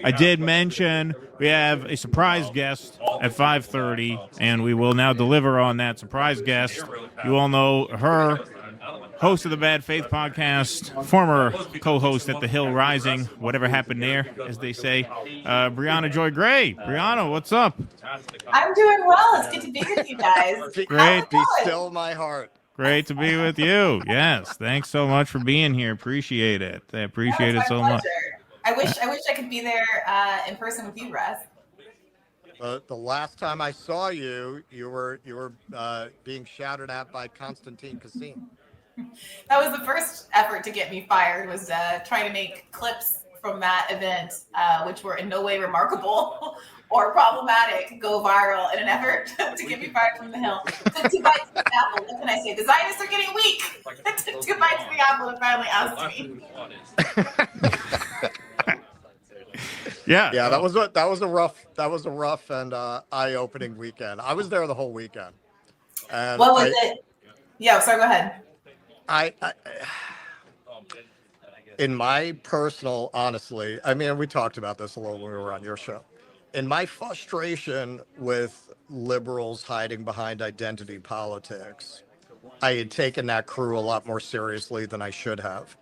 I did mention we have a surprise guest at 5:30, and we will now deliver on that surprise guest. You all know her, host of the Bad Faith podcast, former co-host at The Hill Rising. Whatever happened there, as they say. Briahna Joy Gray. Briahna, what's up? I'm doing well. It's good to be with you guys. Great. Be still my heart. Great to be with you. Yes, thanks so much for being here. Appreciate it. I appreciate it so much. I wish I could be there in person with you, Russ. The last time I saw you, you were being shouted at by Constantine Cassim. That was the first effort to get me fired. Was trying to make clips from that event, which were in no way remarkable or problematic, go viral in an effort to get me fired from the Hill. So 2 bites to the apple. What can I say? The Zionists are getting weak. 2 bites to the apple and finally oust me. Yeah. That was a rough and eye-opening weekend. I was there the whole weekend. And what was it? Yeah, sorry, go ahead. I in my personal, honestly, I mean, we talked about this a little when we were on your show. In my frustration with liberals hiding behind identity politics, I had taken that crew a lot more seriously than I should have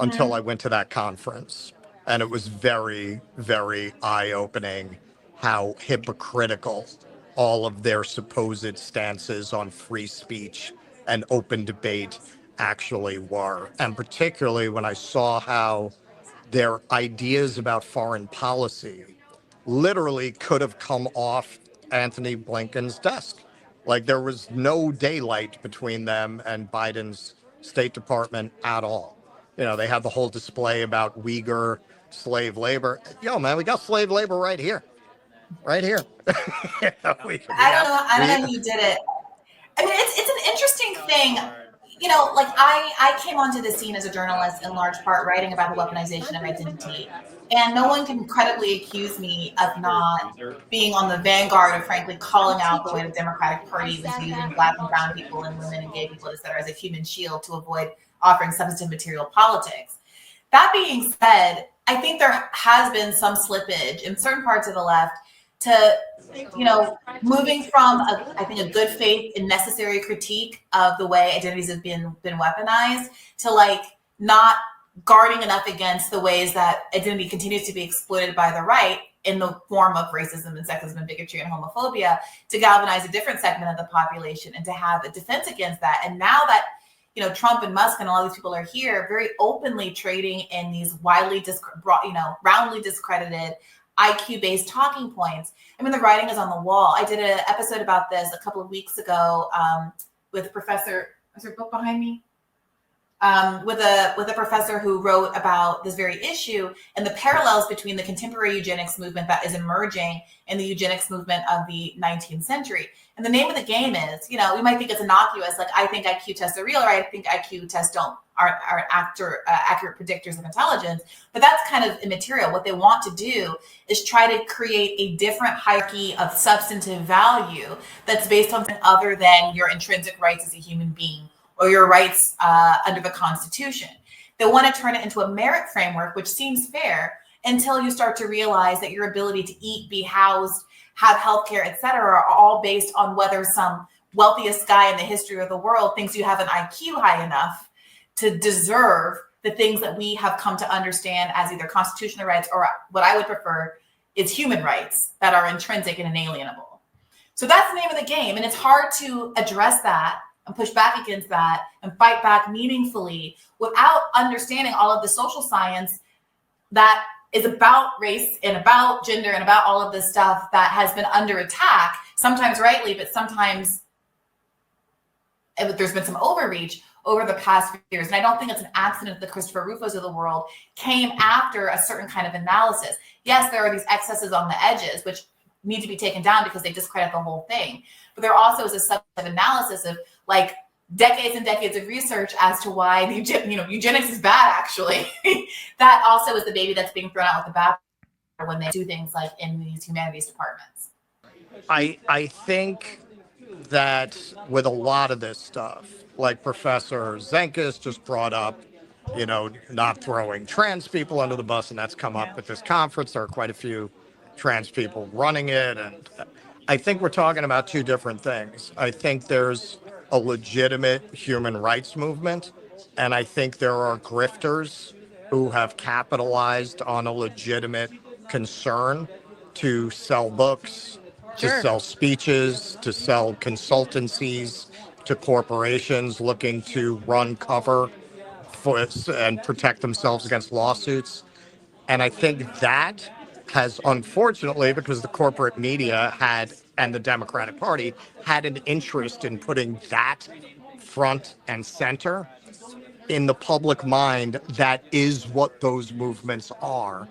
until I went to that conference. And it was very, very eye-opening how hypocritical all of their supposed stances on free speech and open debate actually were. And particularly when I saw how their ideas about foreign policy literally could have come off Antony Blinken's desk. Like there was no daylight between them and Biden's State Department at all. You know, they had the whole display about Uyghur slave labor. Yo, man, we got slave labor right here. Right here. I don't know who did it. I mean, it's an interesting thing. You know, like I came onto the scene as a journalist in large part writing about the weaponization of identity. And no one can credibly accuse me of not being on the vanguard of, frankly, calling out the way the Democratic Party was using Black and brown people and women and gay people, et cetera, as a human shield to avoid offering substantive material politics. That being said, I think there has been some slippage in certain parts of the left to, you know, moving from I think a good faith and necessary critique of the way identities have been weaponized to like not guarding enough against the ways that identity continues to be exploited by the right in the form of racism and sexism and bigotry and homophobia to galvanize a different segment of the population and to have a defense against that. And now that, you know, Trump and Musk and all these people are here very openly trading in these roundly discredited IQ-based talking points. I mean, the writing is on the wall. I did an episode about this a couple of weeks ago with Professor, is there a book behind me? With a professor who wrote about this very issue and the parallels between the contemporary eugenics movement that is emerging and the eugenics movement of the 19th century. And the name of the game is, you know, we might think it's innocuous, like I think IQ tests are real, or I think IQ tests aren't accurate predictors of intelligence, but that's kind of immaterial. What they want to do is try to create a different hierarchy of substantive value that's based on something other than your intrinsic rights as a human being or your rights under the Constitution. They want to turn it into a merit framework, which seems fair until you start to realize that your ability to eat, be housed, have healthcare, et cetera, are all based on whether some wealthiest guy in the history of the world thinks you have an IQ high enough to deserve the things that we have come to understand as either constitutional rights or what I would prefer is human rights that are intrinsic and inalienable. So that's the name of the game. And it's hard to address that and push back against that and fight back meaningfully without understanding all of the social science that is about race and about gender and about all of this stuff that has been under attack, sometimes rightly, but sometimes there's been some overreach over the past few years. And I don't think it's an accident that the Christopher Rufos of the world came after a certain kind of analysis. Yes, there are these excesses on the edges, which need to be taken down because they discredit the whole thing. But there also is a substantive analysis of like decades and decades of research as to why the eugenics is bad, actually. That also is the baby that's being thrown out with the bathwater when they do things like in these humanities departments. I think that with a lot of this stuff, like Professor Zenkis just brought up, not throwing trans people under the bus, and that's come up at this conference. There are quite a few trans people running it, and I think we're talking about two different things. I think there's a legitimate human rights movement, and I think there are grifters who have capitalized on a legitimate concern to sell books, to Sure. sell speeches, to sell consultancies to corporations looking to run cover for and protect themselves against lawsuits. And I think that has, unfortunately, because the corporate media had and the Democratic Party had an interest in putting that front and center in the public mind, that is what those movements are.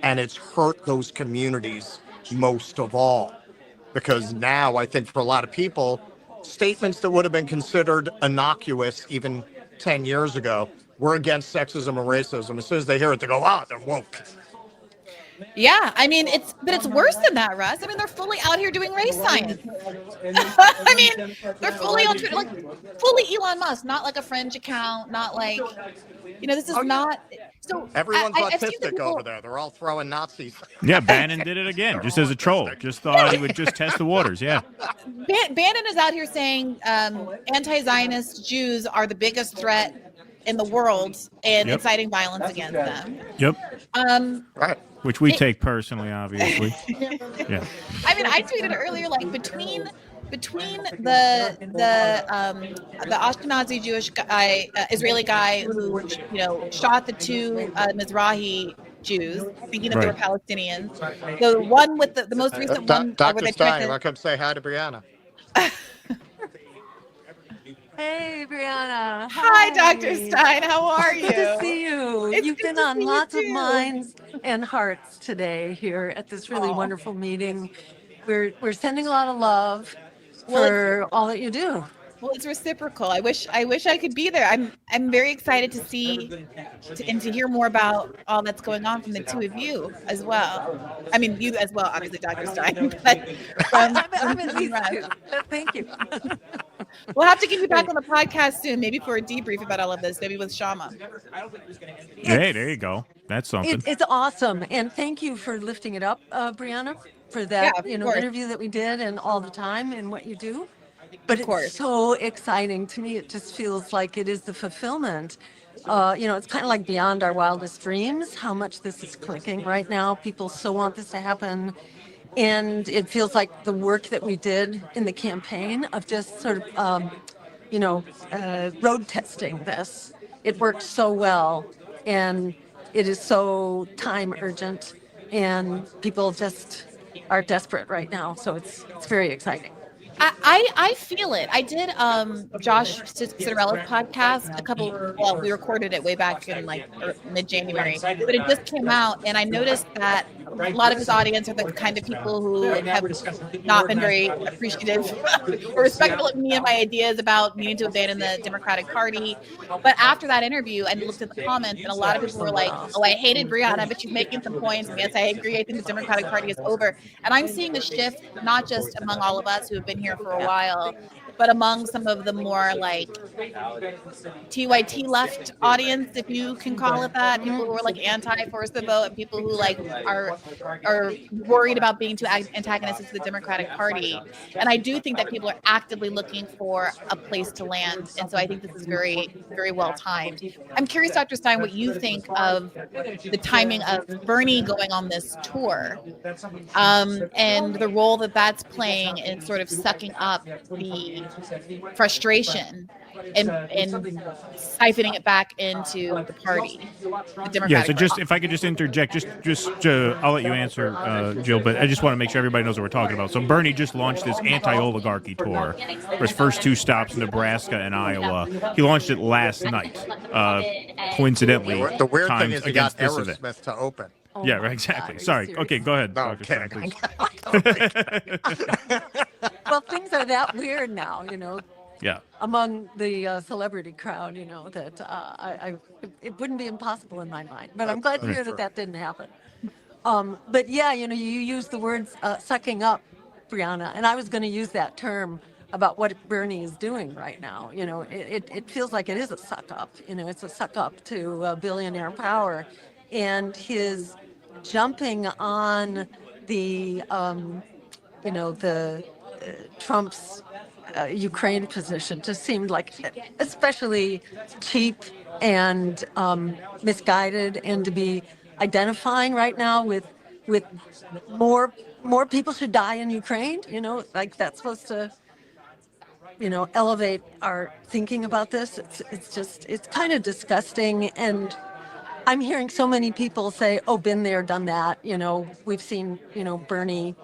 And it's hurt those communities most of all. Because now I think for a lot of people, statements that would have been considered innocuous even 10 years ago, we're against sexism and racism. As soon as they hear it, they go, "Ah, they're woke." Yeah, I mean, it's worse than that, Russ. I mean, they're fully out here doing race science. I mean, they're fully on Twitter, like fully Elon Musk, not like a fringe account, not like, this is not. So Everyone's I've seen the autistic people- over there. They're all throwing Nazis. Yeah, Bannon did it again, just as a troll. Just thought he would just test the waters. Yeah. Bannon is out here saying anti-Zionist Jews are the biggest threat in the world and Yep. inciting violence against them. Yep. Right. Which we take personally, obviously. Yeah. I mean, I tweeted earlier, like between the Ashkenazi Jewish guy, Israeli guy who shot the two Mizrahi Jews, thinking that they were Right. Palestinians. The one with the most recent one, where Dr. they Stein, tried you to. want to come say hi to Briahna? Hey, Briahna. Hi, Dr. Stein. How are you? Good to see you. It's You've good been to on see you lots of too. minds and hearts today here at this really wonderful meeting. We're sending a lot of love for all that you do. Well, it's reciprocal. I wish I could be there. I'm very excited to see and to hear more about all that's going on from the two of you as well. I mean, you as well, obviously, Dr. Stein. But I'm at least Russ. two. Thank you. We'll have to get you back on the podcast soon, maybe for a debrief about all of this, maybe with Shama. Hey, there you go. That's something. It's awesome, and thank you for lifting it up, Briahna, for that Yeah, of course. interview that we did and all the time and what you do. But Of course. it's so exciting to me. It just feels like it is the fulfillment. It's kind of like beyond our wildest dreams. How much this is clicking right now. People so want this to happen. And it feels like the work that we did in the campaign of just sort of, road testing this. It worked so well, and it is so time urgent, and people just are desperate right now. So it's very exciting. I feel it. I did Josh Cittarella's podcast we recorded it way back in like mid-January, but it just came out, and I noticed that a lot of his audience are the kind of people who have not been very appreciative or respectful of me and my ideas about needing to abandon the Democratic Party. But after that interview, I looked at the comments, and a lot of people were like, "Oh, I hated Briahna, but she's making some points. And yes, I agree. I think the Democratic Party is over." And I'm seeing a shift, not just among all of us who have been here for a while, but among some of the more like TYT left audience, if you can call it that, people who are like anti-force the vote, and people who like are worried about being too antagonistic to the Democratic Party. And I do think that people are actively looking for a place to land, and so I think this is very, very well timed. I'm curious, Dr. Stein, what you think of the timing of Bernie going on this tour, and the role that that's playing in sort of sucking up the frustration and siphoning it back into the party, the Democratic Yeah, so just Party. if I could just interject, I'll let you answer, Jill, but I just want to make sure everybody knows what we're talking about. So Bernie just launched this anti-oligarchy tour for his first two stops in Nebraska and Iowa. He launched it last night, coincidentally. The weird thing timed is he got against this event. Aerosmith to open. Oh Yeah, my right, exactly. God, are you Sorry. serious? Okay, go ahead. No, I'm Dr. Stein, kidding. please. Well, things are that weird now, Yeah. among the celebrity crowd, that it wouldn't be impossible in my mind. But I'm glad to hear that didn't happen. But yeah, you used the words sucking up, Briahna, and I was going to use that term about what Bernie is doing right now. It feels like it is a suck up. It's a suck up to billionaire power, and his jumping on the Trump's Ukraine position just seemed like especially cheap and misguided, and to be identifying right now with more people should die in Ukraine. Like that's supposed to elevate our thinking about this. It's kind of disgusting, and I'm hearing so many people say, "Oh, been there, done that." We've seen Bernie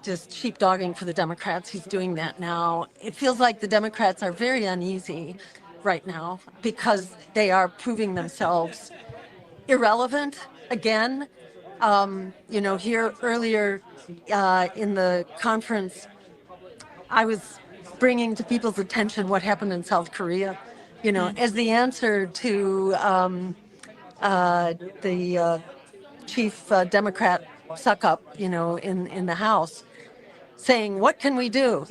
just sheepdogging for the Democrats. He's doing that now. It feels like the Democrats are very uneasy right now because they are proving themselves irrelevant again. Here earlier in the conference, I was bringing to people's attention what happened in South Korea, as the answer to the chief Democrat suck up, in the House, saying, "What can we do?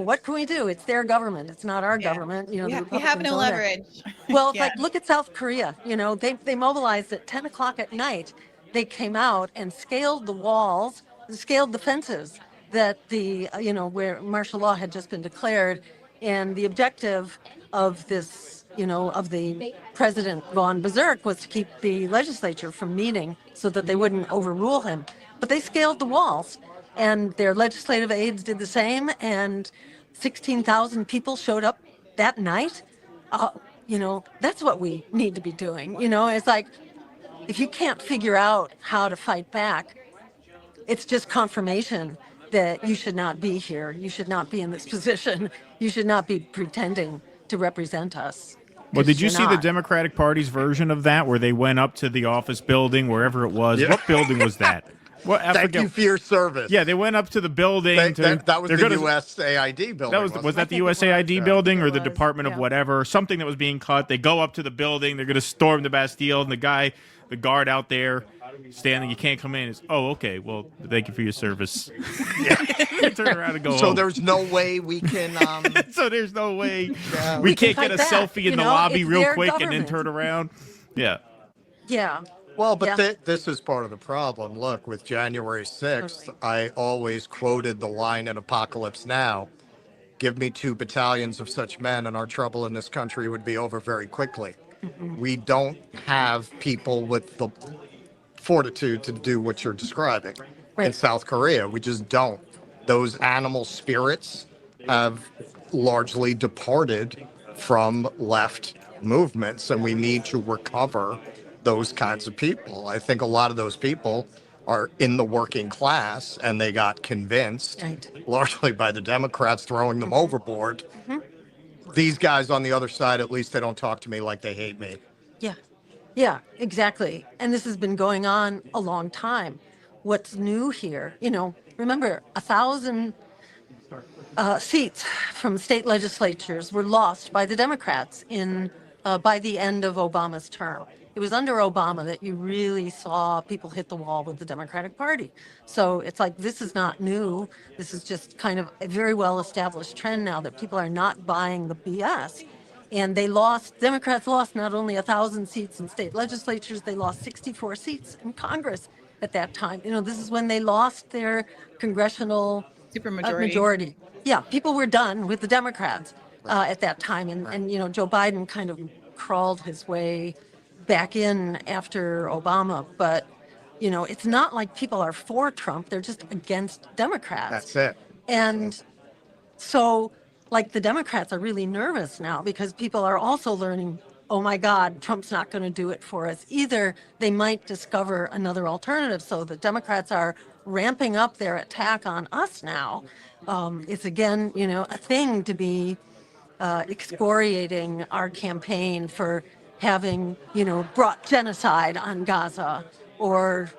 What can we do? It's their government. It's not our government." The We have Republicans no own it. leverage. Well, it's Yeah. like, look at South Korea. They mobilized at 10 o'clock at night. They came out and scaled the walls, scaled the fences that where martial law had just been declared. And the objective of this, of the president gone berserk, was to keep the legislature from meeting so that they wouldn't overrule him. But they scaled the walls, and their legislative aides did the same. And 16,000 people showed up that night. That's what we need to be doing. It's like, if you can't figure out how to fight back, it's just confirmation that you should not be here. You should not be in this position. You should not be pretending to represent us. Well, did you see the not. Democratic Party's version of that, where they went up to the office building, wherever it was? Yeah. What building was that? What? I Thank forget. you for your service. Yeah, they went up to the building. That was they're the gonna- USAID building. Was that I the think it was. USAID Yeah. building or It the was, Department of yeah. whatever? Something that was being cut. They go up to the building. They're going to storm the Bastille, and the guard out there standing, you can't come in. Is, "Oh, okay. Well, thank you for your service." They turn around and go So home. there's no way we can. So there's no way Yeah. we We can can't get a fight back, selfie in the lobby it's real their quick and then government. turn around. Yeah. Yeah. Well, but Yeah. this is part of the problem. Look, with January 6th, I always quoted the line in Apocalypse Now, "Give me 2 battalions of such men and our trouble in this country would be over very quickly." We don't have people with the fortitude to do what you're describing in Right. South Korea. We just don't. Those animal spirits have largely departed from left movements, and we need to recover those kinds of people. I think a lot of those people are in the working class, and they got convinced, Right. largely by the Democrats throwing them overboard. These guys on the other side, at least they don't talk to me like they hate me. Yeah. Yeah, exactly. And this has been going on a long time. What's new here, remember, 1,000 seats from state legislatures were lost by the Democrats by the end of Obama's term. It was under Obama that you really saw people hit the wall with the Democratic Party. So it's like, this is not new. This is just kind of a very well-established trend now that people are not buying the BS. And Democrats lost not only 1,000 seats in state legislatures, they lost 64 seats in Congress at that time. This is when they lost their congressional Supermajority. majority. Yeah, people were done with the Democrats at that time. And Joe Biden kind of crawled his way back in after Obama. But, it's not like people are for Trump. They're just against Democrats. That's it. And so, like, the Democrats are really nervous now because people are also learning, oh my God, Trump's not going to do it for us either. They might discover another alternative. So the Democrats are ramping up their attack on us now. It's again, a thing to be excoriating our campaign for having, brought genocide on Gaza, or,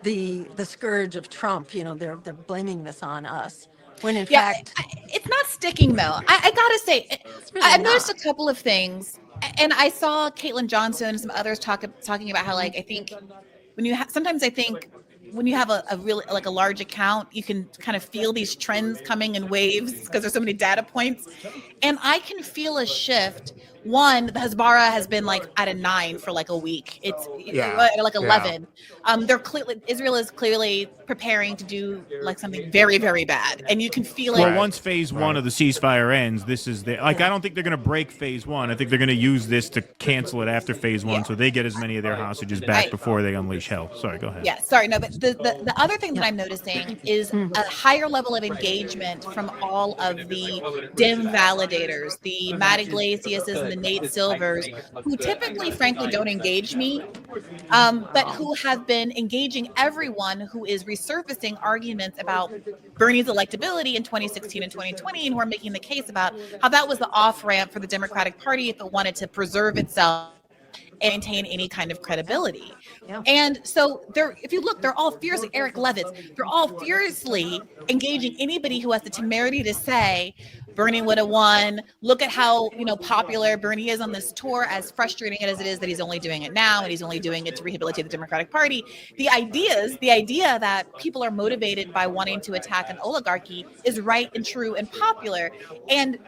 the scourge of Trump. They're blaming this on us. When in fact, it's not sticking though. I gotta say, really I've noticed not. a couple of things, and I saw Caitlin Johnson and some others talking about how, like, I think when sometimes I think when you have a really like a large account, you can kind of feel these trends coming in waves because there's so many data points. And I can feel a shift. One, the Hezbollah has been like at a 9 for like a week. It's like 11. They're clearly, Israel is clearly preparing to do like something very, very bad, and you can feel it. Well, once phase one of the ceasefire ends, this is the I don't think they're going to break phase one. I think they're going to use this to cancel it after phase one, so they get as many of their hostages back before they unleash hell. Sorry, go ahead. Yeah, sorry, no, but the other thing that I'm noticing is a higher level of engagement from all of the dim validators, the Matt Iglesiases and the Nate Silvers, who typically, frankly, don't engage me, but who have been engaging everyone who is resurfacing arguments about Bernie's electability in 2016 and 2020, and who are making the case about how that was the off-ramp for the Democratic Party if it wanted to preserve itself and maintain any kind of credibility. And so if you look, they're all fiercely, Eric Levitz, they're all fiercely engaging anybody who has the temerity to say Bernie would have won. Look at how popular Bernie is on this tour, as frustrating as it is that he's only doing it now and he's only doing it to rehabilitate the Democratic Party. The idea that people are motivated by wanting to attack an oligarchy is right and true and popular. And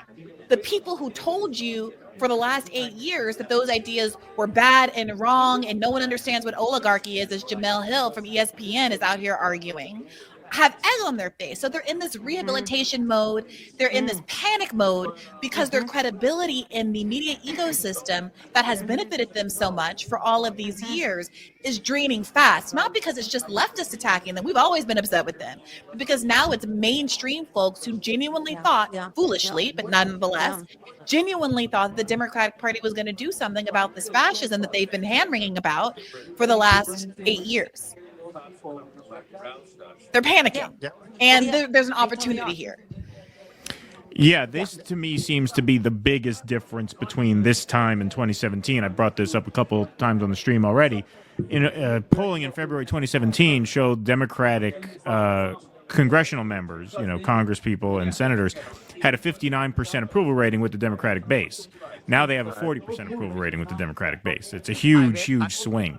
the people who told you for the last 8 years that those ideas were bad and wrong and no one understands what oligarchy is, as Jamel Hill from ESPN is out here arguing, have egg on their face. So they're in this rehabilitation mode. They're in this panic mode because their credibility in the media ecosystem that has benefited them so much for all of these years is draining fast. Not because it's just leftists attacking them. We've always been upset with them. But because now it's mainstream folks who genuinely thought, foolishly, but nonetheless, genuinely thought that the Democratic Party was going to do something about this fascism that they've been hand-wringing about for the last 8 years. They're panicking, and there's an opportunity here. Yeah, this to me seems to be the biggest difference between this time and 2017. I brought this up a couple of times on the stream already. Polling in February 2017 showed Democratic congressional members, Congress people and senators, had a 59% approval rating with the Democratic base. Now they have a 40% approval rating with the Democratic base. It's a huge, huge swing.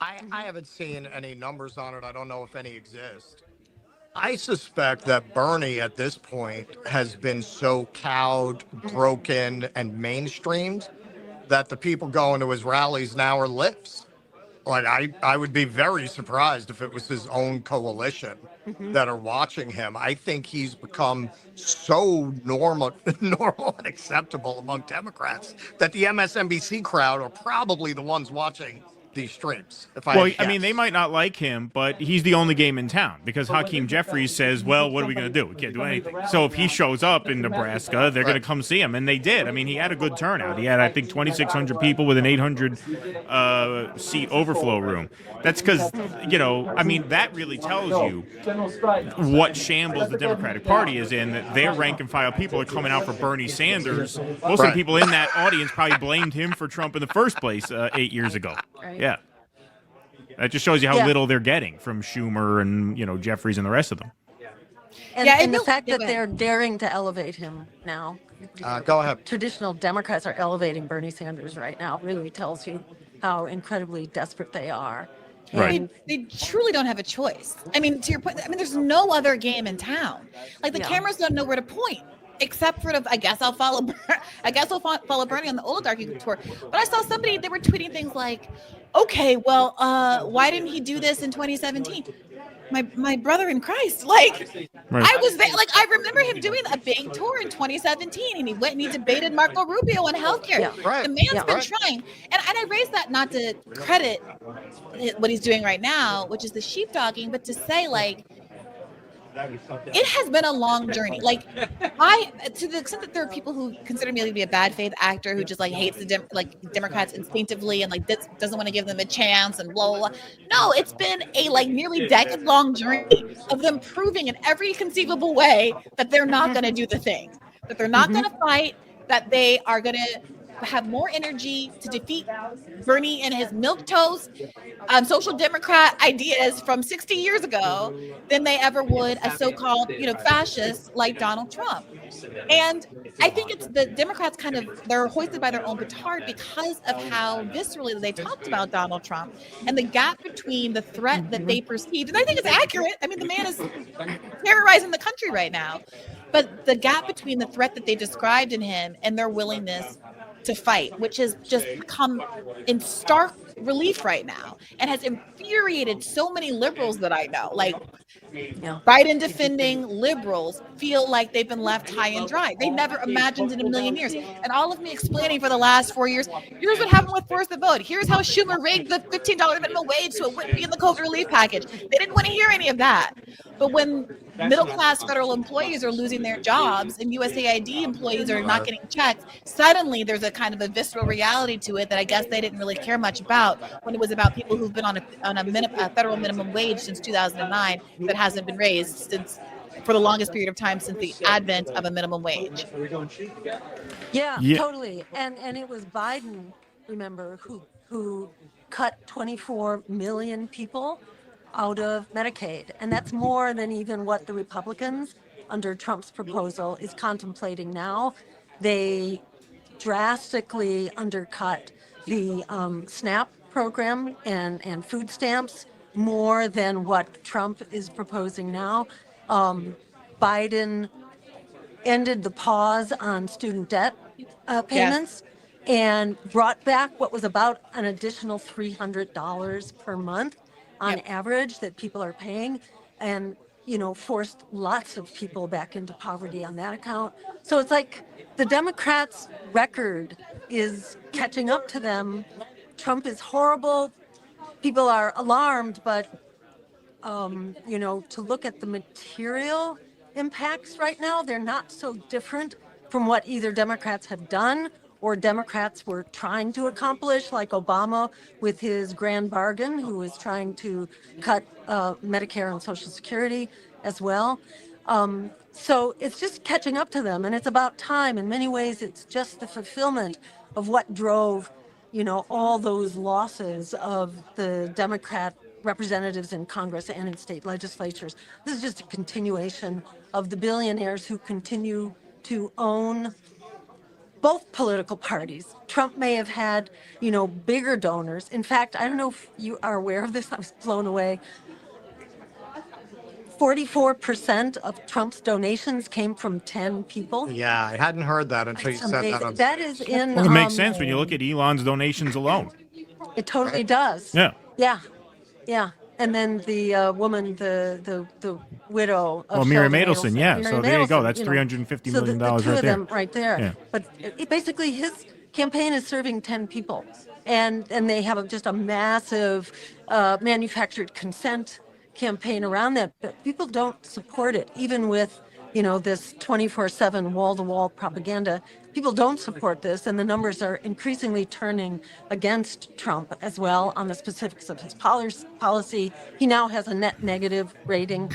I haven't seen any numbers on it. I don't know if any exist. I suspect that Bernie at this point has been so cowed, broken, and mainstreamed that the people going to his rallies now are lips. Like, I would be very surprised if it was his own coalition that are watching him. I think he's become so normal and acceptable among Democrats that the MSNBC crowd are probably the ones watching these streams. I mean, they might not like him, but he's the only game in town because Hakeem Jeffries says, well, what are we going to do? We can't do anything. So if he shows up in Nebraska, they're going to come see him. And they did. I mean, he had a good turnout. He had, I think, 2,600 people with an 800 seat overflow room. That's because, that really tells you what shambles the Democratic Party is in, that their rank and file people are coming out for Bernie Sanders. Most of the people in that audience probably blamed him for Trump in the first place 8 years ago. Yeah. That just shows you how little they're getting from Schumer and, Jeffries and the rest of them. And the fact that they're daring to elevate him now. Go ahead. Traditional Democrats are elevating Bernie Sanders right now. Really tells you how incredibly desperate they are. Right. They truly don't have a choice. I mean, to your point, there's no other game in town. Like, the cameras don't know where to point. Except for I guess I'll follow Bernie on the oligarchy tour. But I saw somebody, they were tweeting things like, okay, well, why didn't he do this in 2017? My brother in Christ, I was there, I remember him doing a big tour in 2017, and he went and he debated Marco Rubio on healthcare. The man's been trying, and I raised that not to credit what he's doing right now, which is the sheepdogging, but to say it has been a long journey. To the extent that there are people who consider me to be a bad faith actor who just hates the Democrats instinctively and doesn't want to give them a chance and blah, blah, blah. No, it's been a nearly decade-long journey of them proving in every conceivable way that they're not going to do the thing, that they're not going to fight, that they are going to have more energy to defeat Bernie and his milquetoast social democrat ideas from 60 years ago than they ever would a so-called, fascist like Donald Trump. And I think it's the Democrats they're hoisted by their own petard because of how viscerally they talked about Donald Trump and the gap between the threat that they perceived. And I think it's accurate. I mean, the man is terrorizing the country right now. But the gap between the threat that they described in him and their willingness to fight, which has just come in stark relief right now and has infuriated so many liberals that I know. Like, Biden defending liberals feel like they've been left high and dry. They never imagined in a million years. And all of me explaining for the last 4 years, here's what happened with Force the Vote. Here's how Schumer rigged the $15 minimum wage so it wouldn't be in the COVID relief package. They didn't want to hear any of that. But when middle-class federal employees are losing their jobs and USAID employees are not getting checks, suddenly there's a kind of a visceral reality to it that I guess they didn't really care much about when it was about people who've been on a federal minimum wage since 2009 that hasn't been raised for the longest period of time since the advent of a minimum wage. Yeah, totally. And it was Biden, remember, who cut 24 million people out of Medicaid. And that's more than even what the Republicans under Trump's proposal is contemplating now. They drastically undercut the SNAP program and food stamps more than what Trump is proposing now. Biden ended the pause on student debt payments and brought back what was about an additional $300 per month on average that people are paying, and forced lots of people back into poverty on that account. So it's like the Democrats' record is catching up to them. Trump is horrible. People are alarmed, but to look at the material impacts right now, they're not so different from what either Democrats have done or Democrats were trying to accomplish, like Obama with his grand bargain, who was trying to cut Medicare and Social Security as well. So it's just catching up to them, and it's about time. In many ways, it's just the fulfillment of what drove, all those losses of the Democrat representatives in Congress and in state legislatures. This is just a continuation of the billionaires who continue to own both political parties. Trump may have had, bigger donors. In fact, I don't know if you are aware of this. I was blown away. 44% of Trump's donations came from 10 people. Yeah, I hadn't heard that until you said that. That is in. Well, it makes sense when you look at Elon's donations alone. It totally does. Yeah. Yeah. And then the woman, the widow of Mary Sheldon Adelson, yeah. Mary So there you go. Adelson, That's $350 million the two right of there. them right there. Yeah. But basically, his campaign is serving 10 people, and they have just a massive manufactured consent campaign around that. But people don't support it, even with this 24/7 wall-to-wall propaganda. People don't support this, and the numbers are increasingly turning against Trump as well on the specifics of his policy. He now has a net negative rating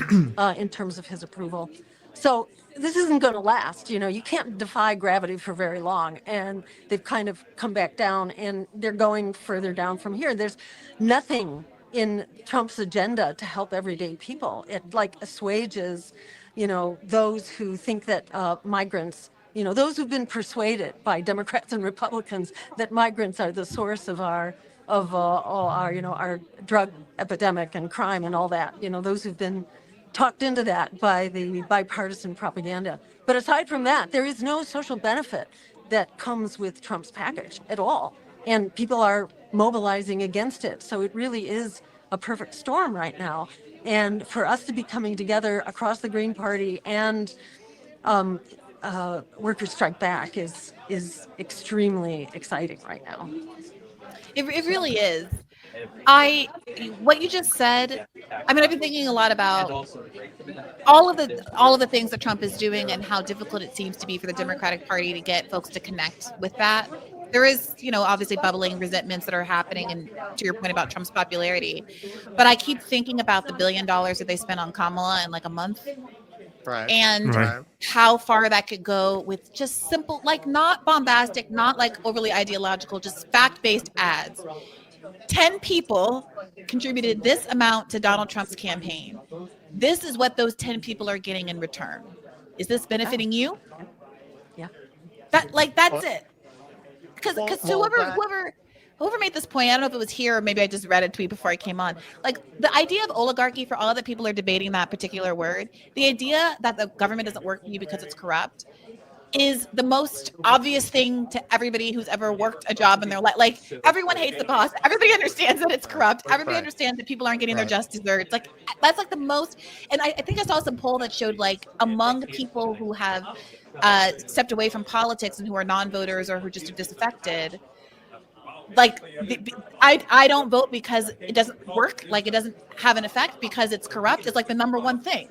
in terms of his approval. So this isn't going to last. You can't defy gravity for very long, and they've kind of come back down, and they're going further down from here. There's nothing in Trump's agenda to help everyday people. It assuages those who think that migrants, those who've been persuaded by Democrats and Republicans that migrants are the source of our drug epidemic and crime and all that. Those who've been talked into that by the bipartisan propaganda. But aside from that, there is no social benefit that comes with Trump's package at all. And people are mobilizing against it. So it really is a perfect storm right now. And for us to be coming together across the Green Party and Workers Strike Back is extremely exciting right now. It really is. What you just said, I've been thinking a lot about all of the things that Trump is doing and how difficult it seems to be for the Democratic Party to get folks to connect with that. There is, obviously bubbling resentments that are happening, and to your point about Trump's popularity. But I keep thinking about the $1 billion that they spent on Kamala in like a month. and how far that could go with just simple, like not bombastic, not like overly ideological, just fact-based ads. 10 people contributed this amount to Donald Trump's campaign. This is what those 10 people are getting in return. Is this benefiting you? Yeah. That's it. Because whoever made this point, I don't know if it was here or maybe I just read a tweet before I came on. Like the idea of oligarchy, for all the people are debating that particular word, the idea that the government doesn't work for you because it's corrupt is the most obvious thing to everybody who's ever worked a job in their life. Like everyone hates the boss. Everybody understands that it's corrupt. Everybody understands that people aren't getting their just desserts. Like that's like the most. And I think I saw some poll that showed like among people who have stepped away from politics and who are non-voters or who just are disaffected, like I don't vote because it doesn't work. Like it doesn't have an effect because it's corrupt. It's like the number one thing.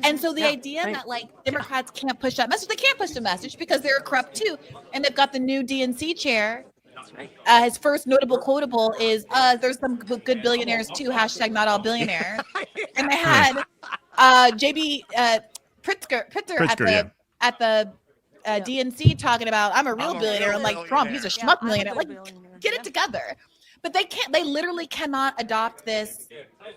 And so the idea that like Democrats can't push that message, they can't push the message because they're corrupt too. And they've got the new DNC chair. His first notable quotable is there's some good billionaires too, hashtag not all billionaires. And they had JB Pritzker at the DNC talking about I'm a real billionaire. I'm like Trump, he's a schmuck millionaire. Like get it together. But they literally cannot adopt this.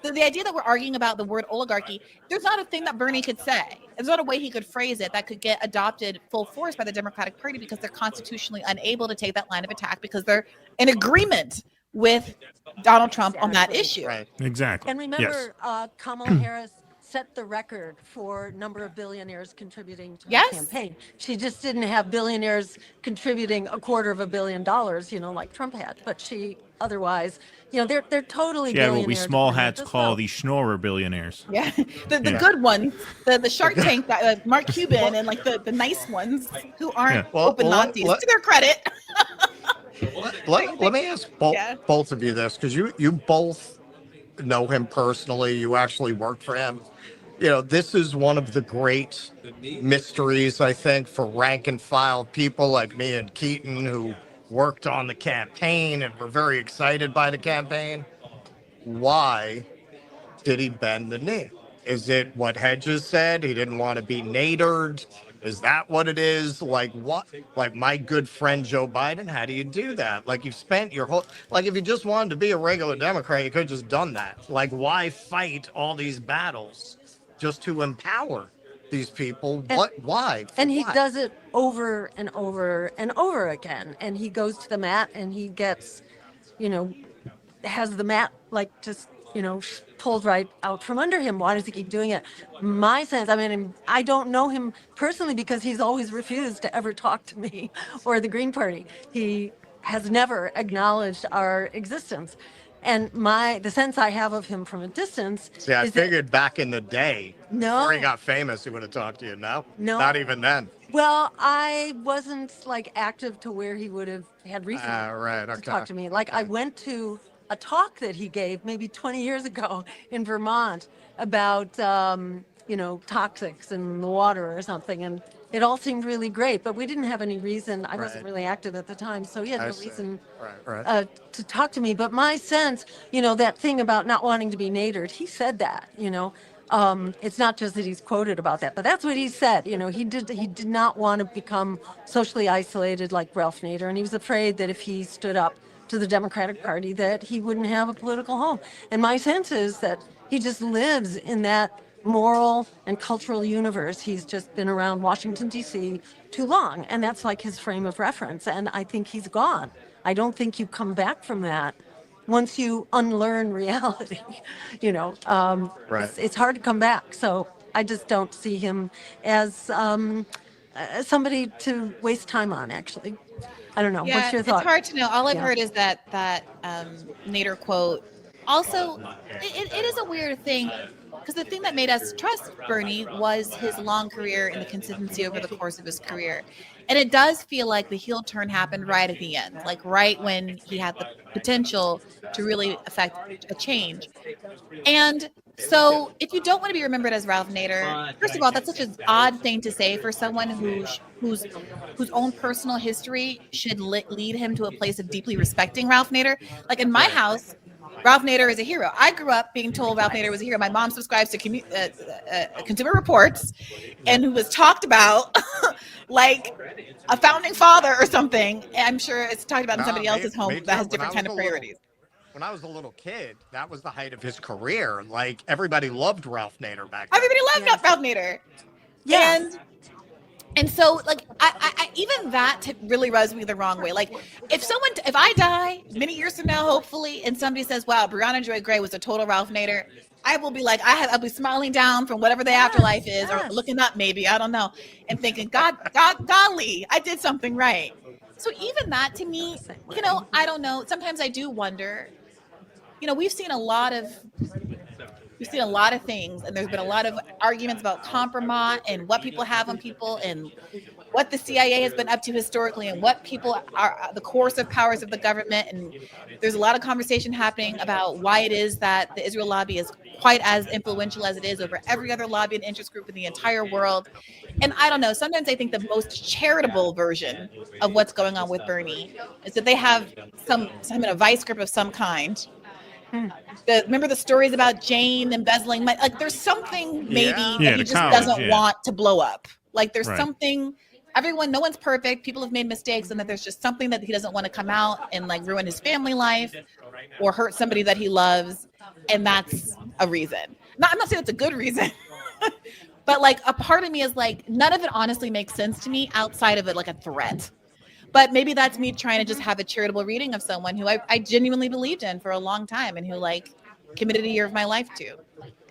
The idea that we're arguing about the word oligarchy, there's not a thing that Bernie could say. There's not a way he could phrase it that could get adopted full force by the Democratic Party because they're constitutionally unable to take that line of attack because they're in agreement with Donald Trump on that issue. Right. Exactly. And remember, Kamala Harris set the record for number of billionaires contributing to the campaign. She just didn't have billionaires contributing $250 million, like Trump had. But she otherwise, they're totally Yeah, billionaires. what we small hats call the schnorrer billionaires. Yeah, the good ones, the Shark Tank, Mark Cuban, and like the nice ones who aren't open Nazis. To their credit. Let me ask both of you this, because you both know him personally. You actually work for him. This is one of the great mysteries, I think, for rank and file people like me and Keaton who worked on the campaign and were very excited by the campaign. Why did he bend the knee? Is it what Hedges said? He didn't want to be nadered? Is that what it is? Like what? Like my good friend Joe Biden, how do you do that? Like you've spent your whole, like if you just wanted to be a regular Democrat, you could have just done that. Like why fight all these battles just to empower these people? Why? And he does it over and over and over again. And he goes to the mat and he gets, has the mat like just, pulled right out from under him. Why does he keep doing it? My sense, I don't know him personally because he's always refused to ever talk to me or the Green Party. He has never acknowledged our existence. And the sense I have of him from a distance. See, I figured back in the day, before he No, got famous, he would have talked to you. No, No. not even then. well, I wasn't like active to where he would have had reason Right. to Okay. talk to me. Like I went to a talk that he gave maybe 20 years ago in Vermont about, toxics in the water or something. And it all seemed really great, but we didn't have any reason. I wasn't really active at the time, so he had no reason to talk to me. But my sense, that thing about not wanting to be nadered, he said that, it's not just that he's quoted about that, but that's what he said. He did not want to become socially isolated like Ralph Nader, and he was afraid that if he stood up to the Democratic Party that he wouldn't have a political home. And my sense is that he just lives in that moral and cultural universe. He's just been around Washington, D.C. too long, and that's like his frame of reference. And I think he's gone. I don't think you come back from that once you unlearn reality. It's hard to come back. So I just don't see him as somebody to waste time on, actually. I don't know. Yeah, What's your thought? it's hard to know. All I've heard is that Nader quote. Also, it is a weird thing because the thing that made us trust Bernie was his long career and the consistency over the course of his career. And it does feel like the heel turn happened right at the end, like right when he had the potential to really affect a change. And so if you don't want to be remembered as Ralph Nader, first of all, that's such an odd thing to say for someone whose own personal history should lead him to a place of deeply respecting Ralph Nader. Like in my house, Ralph Nader is a hero. I grew up being told Ralph Nader was a hero. My mom subscribes to Consumer Reports, and who was talked about like a founding father or something. I'm sure it's talked about in somebody else's home that has different kind of priorities. When I was a little kid, that was the height of his career. Like, everybody loved Ralph Nader back then. Everybody loved Ralph Nader. Yes. And so, like, I even that really rubs me the wrong way. Like, if I die many years from now, hopefully, and somebody says, "Wow, Briahna Joy Gray was a total Ralph Nader," I will be like, I'll be smiling down from whatever the afterlife is, or looking up, maybe, I don't know, and thinking, golly, I did something right. So even that, to me, I don't know. Sometimes I do wonder. We've seen a lot of things, and there's been a lot of arguments about compromise and what people have on people, and what the CIA has been up to historically, and what people are the coercive powers of the government. And there's a lot of conversation happening about why it is that the Israel lobby is quite as influential as it is over every other lobby and interest group in the entire world. And I don't know, sometimes I think the most charitable version of what's going on with Bernie is that they have some in a vice grip of some kind. Remember the stories about Jane embezzling money? Like, there's something maybe that he just doesn't want to blow up. Like, there's something. No one's perfect. People have made mistakes, and that there's just something that he doesn't want to come out and like ruin his family life or hurt somebody that he loves, and that's a reason. I'm not saying it's a good reason, but like a part of me is like, none of it honestly makes sense to me outside of it like a threat. But maybe that's me trying to just have a charitable reading of someone who I genuinely believed in for a long time, and who like committed a year of my life to.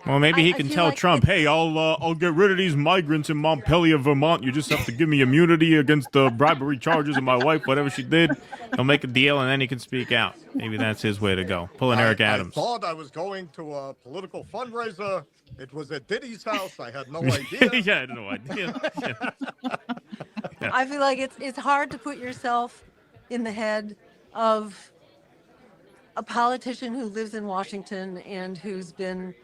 Well, maybe he can tell Trump, "Hey, I'll get rid of these migrants in Montpelier, Vermont. You just have to give me immunity against the bribery charges of my wife, whatever she did." He'll make a deal, and then he can speak out. Maybe that's his way to go. Pulling Eric Adams. I thought I was going to a political fundraiser. It was at Diddy's house. I had no idea. Yeah, I had no idea. Yeah. I feel like it's hard to put yourself in the head of a politician who lives in Washington and who's been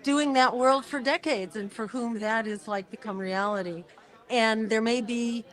doing that world for decades, and for whom that is like become reality. And there may be,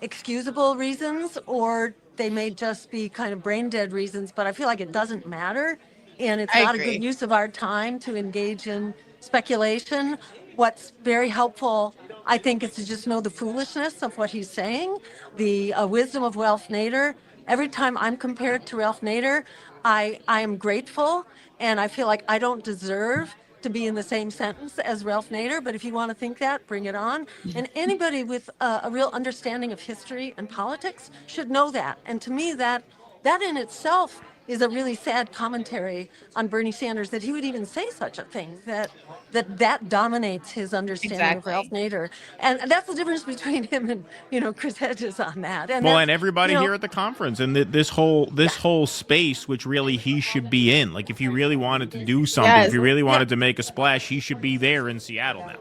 excusable reasons, or they may just be kind of brain dead reasons, but I feel like it doesn't matter. And it's not a good use of our time to engage in speculation. What's very helpful, I think, is to just know the foolishness of what he's saying, the wisdom of Ralph Nader. Every time I'm compared to Ralph Nader, I am grateful, and I feel like I don't deserve to be in the same sentence as Ralph Nader, but if you want to think that, bring it on. And anybody with a real understanding of history and politics should know that. And to me, that in itself is a really sad commentary on Bernie Sanders, that he would even say such a thing, that dominates his understanding of Ralph Nader. And that's the difference between him and, Chris Hedges on that. And and everybody here at the conference, and this whole space, which really he should be in. Like, if you really wanted to do something, if you really wanted to make a splash, he should be there in Seattle now.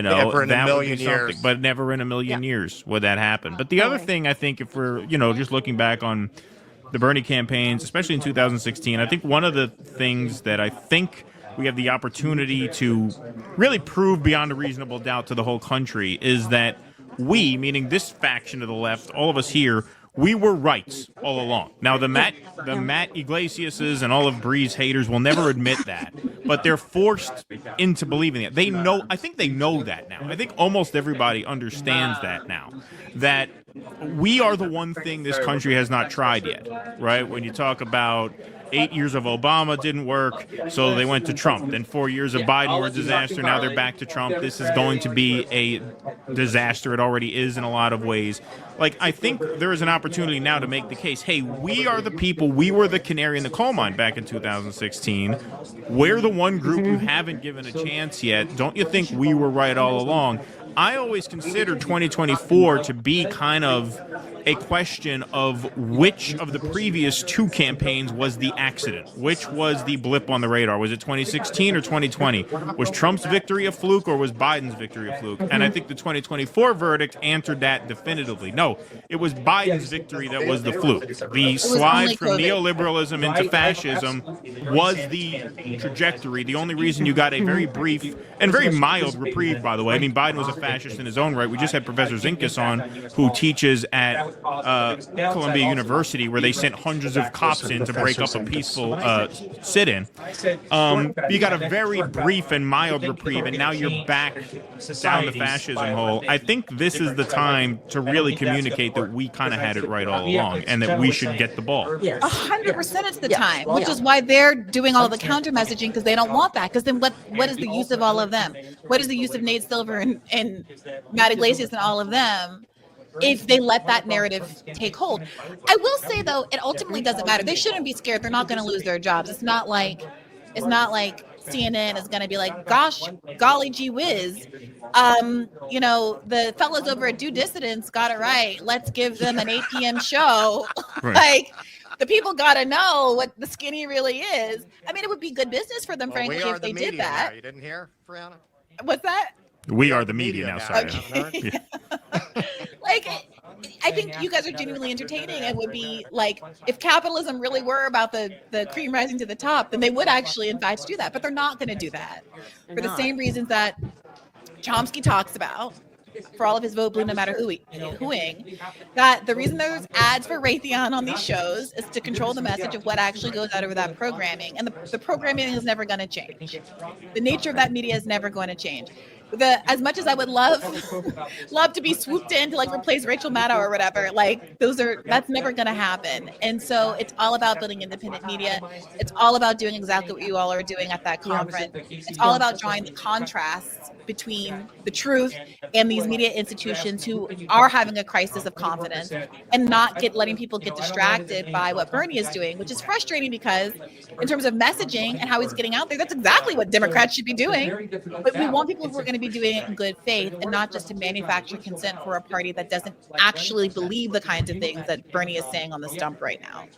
Never in a million years. But never in a million years would that happen. But the other thing, I think, if we're, just looking back on the Bernie campaigns, especially in 2016, I think one of the things that I think we have the opportunity to really prove beyond a reasonable doubt to the whole country is that we, meaning this faction of the left, all of us here, we were right all along. Now, the Matt Iglesiases and all of Bree's haters will never admit that, but they're forced into believing it. I think they know that now. I think almost everybody understands that now, that we are the one thing this country has not tried yet, right? When you talk about 8 years of Obama didn't work, so they went to Trump. Then 4 years of Biden were a disaster. Now they're back to Trump. This is going to be a disaster. It already is in a lot of ways. Like, I think there is an opportunity now to make the case, hey, we are the people, we were the canary in the coal mine back in 2016. We're the one group you haven't given a chance yet. Don't you think we were right all along? I always considered 2024 to be kind of a question of which of the previous two campaigns was the accident, which was the blip on the radar. Was it 2016 or 2020? Was Trump's victory a fluke, or was Biden's victory a fluke? And I think the 2024 verdict answered that definitively. No, it was Biden's victory that was the fluke. The slide from neoliberalism into fascism was the trajectory. The only reason you got a very brief and very mild reprieve, by the way. I mean, Biden was a fascist in his own right. We just had Professor Zinkas on, who teaches at Columbia University, where they sent hundreds of cops in to break up a peaceful sit-in. You got a very brief and mild reprieve, and now you're back down the fascism hole. I think this is the time to really communicate that we kind of had it right all along, and that we should get the ball. 100% it's the time, which is why they're doing all the counter messaging, because they don't want that. Because then what is the use of all of them? What is the use of Nate Silver and Matt Iglesias and all of them if they let that narrative take hold? I will say, though, it ultimately doesn't matter. They shouldn't be scared. They're not going to lose their jobs. It's not like CNN is going to be like, gosh, golly gee whiz. The fellas over at Due Dissidence got it right. Let's give them an 8 p.m. show. Right. Like, the people got to know what the skinny really is. I mean, it would be good business for them, frankly, if they did that. Now. You didn't hear, Briahna? What's that? We are the media now, sorry. Okay. Like, I think you guys are genuinely entertaining. It would be like, if capitalism really were about the cream rising to the top, then they would actually, in fact, do that. But they're not going to do that for the same reasons that Chomsky talks about, for all of his vote blue, no matter whoing, that the reason there's ads for Raytheon on these shows is to control the message of what actually goes out over that programming. And the programming is never going to change. The nature of that media is never going to change. As much as I would love to be swooped in to like replace Rachel Maddow or whatever, like that's never going to happen. And so it's all about building independent media. It's all about doing exactly what you all are doing at that conference. It's all about drawing the contrasts between the truth and these media institutions who are having a crisis of confidence, and not letting people get distracted by what Bernie is doing, which is frustrating because in terms of messaging and how he's getting out there, that's exactly what Democrats should be doing. But we want people who are going to be doing it in good faith and not just to manufacture consent for a party that doesn't actually believe the kinds of things that Bernie is saying on the stump right now.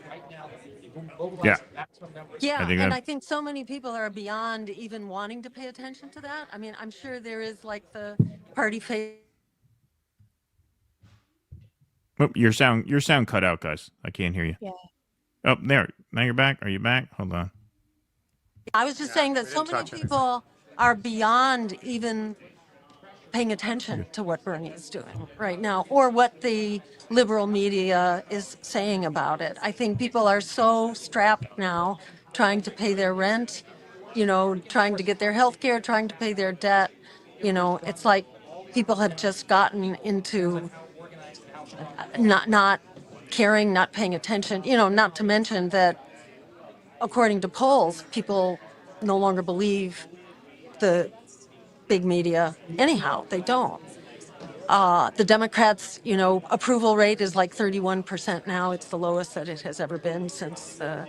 I think so many people are beyond even wanting to pay attention to that. I mean, I'm sure there is like the party face. Oh, your sound cut out, guys. I can't hear you. Yeah. Oh, there. Now you're back. Are you back? Hold on. I was just saying that so many people are beyond even paying attention to what Bernie is doing right now, or what the liberal media is saying about it. I think people are so strapped now, trying to pay their rent, trying to get their health care, trying to pay their debt. It's like people have just gotten into not caring, not paying attention, not to mention that according to polls, people no longer believe the big media anyhow. They don't. The Democrats, approval rate is like 31% now. It's the lowest that it has ever been since the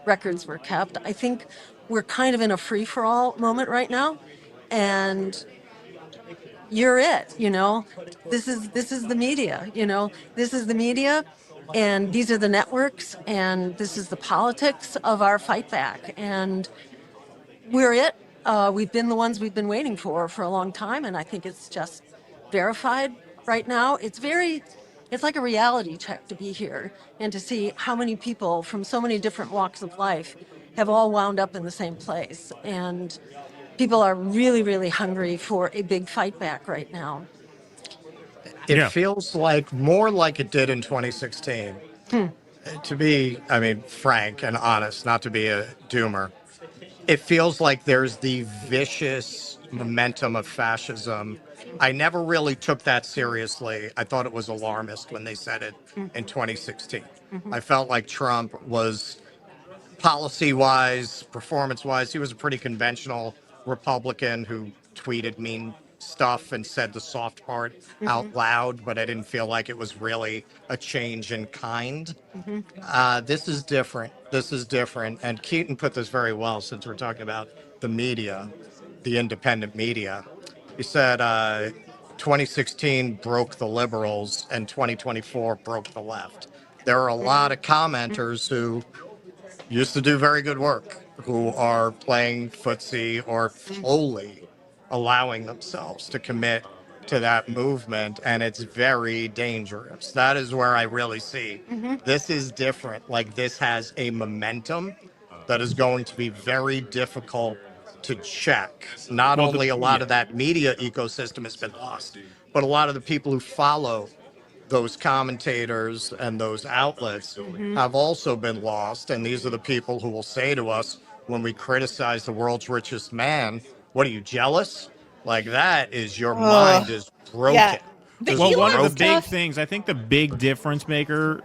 records were kept. I think we're kind of in a free-for-all moment right now, and you're it. This is the media. This is the media, and these are the networks, and this is the politics of our fight back, and we're it. We've been the ones we've been waiting for a long time, and I think it's just verified right now. It's like a reality check to be here and to see how many people from so many different walks of life have all wound up in the same place. And people are really, really hungry for a big fight back right now. It feels like more like it did in 2016. To be, frank and honest, not to be a doomer. It feels like there's the vicious momentum of fascism. I never really took that seriously. I thought it was alarmist when they said it in 2016. I felt like Trump was policy-wise, performance-wise, he was a pretty conventional Republican who tweeted mean stuff and said the soft part out loud, but I didn't feel like it was really a change in kind. This is different. And Keaton put this very well, since we're talking about the media, the independent media. He said 2016 broke the liberals and 2024 broke the left. There are a lot of commenters who used to do very good work, who are playing footsie or wholly allowing themselves to commit to that movement, and it's very dangerous. That is where I really see this is different. Like, this has a momentum that is going to be very difficult to check. Not Well, only a lot of that media ecosystem has been lost, but a lot of the people who follow those commentators and those outlets have also been lost. And these are the people who will say to us when we criticize the world's richest man, what are you, jealous? Like, that is, your mind is Yeah. broken. The Just Well, one of the Elon broken. big stuff. things, I think the big difference maker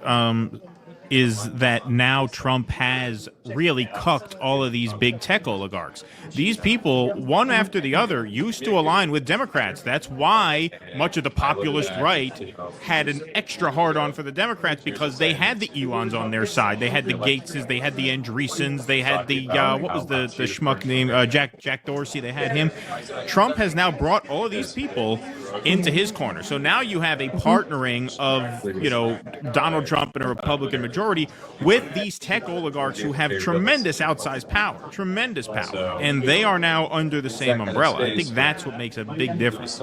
is that now Trump has really cucked all of these big tech oligarchs. These people, one after the other, used to align with Democrats. That's why much of the populist right had an extra hard on for the Democrats, because they had the Elons on their side. They had the Gateses, they had the Andreessens, they had the what was the schmuck name, Jack Dorsey. They had him. Trump has now brought all of these people into his corner. So now you have a partnering of, Donald Trump and a Republican majority with these tech oligarchs who have tremendous outsized power, and they are now under the same umbrella. I think that's what makes a big difference.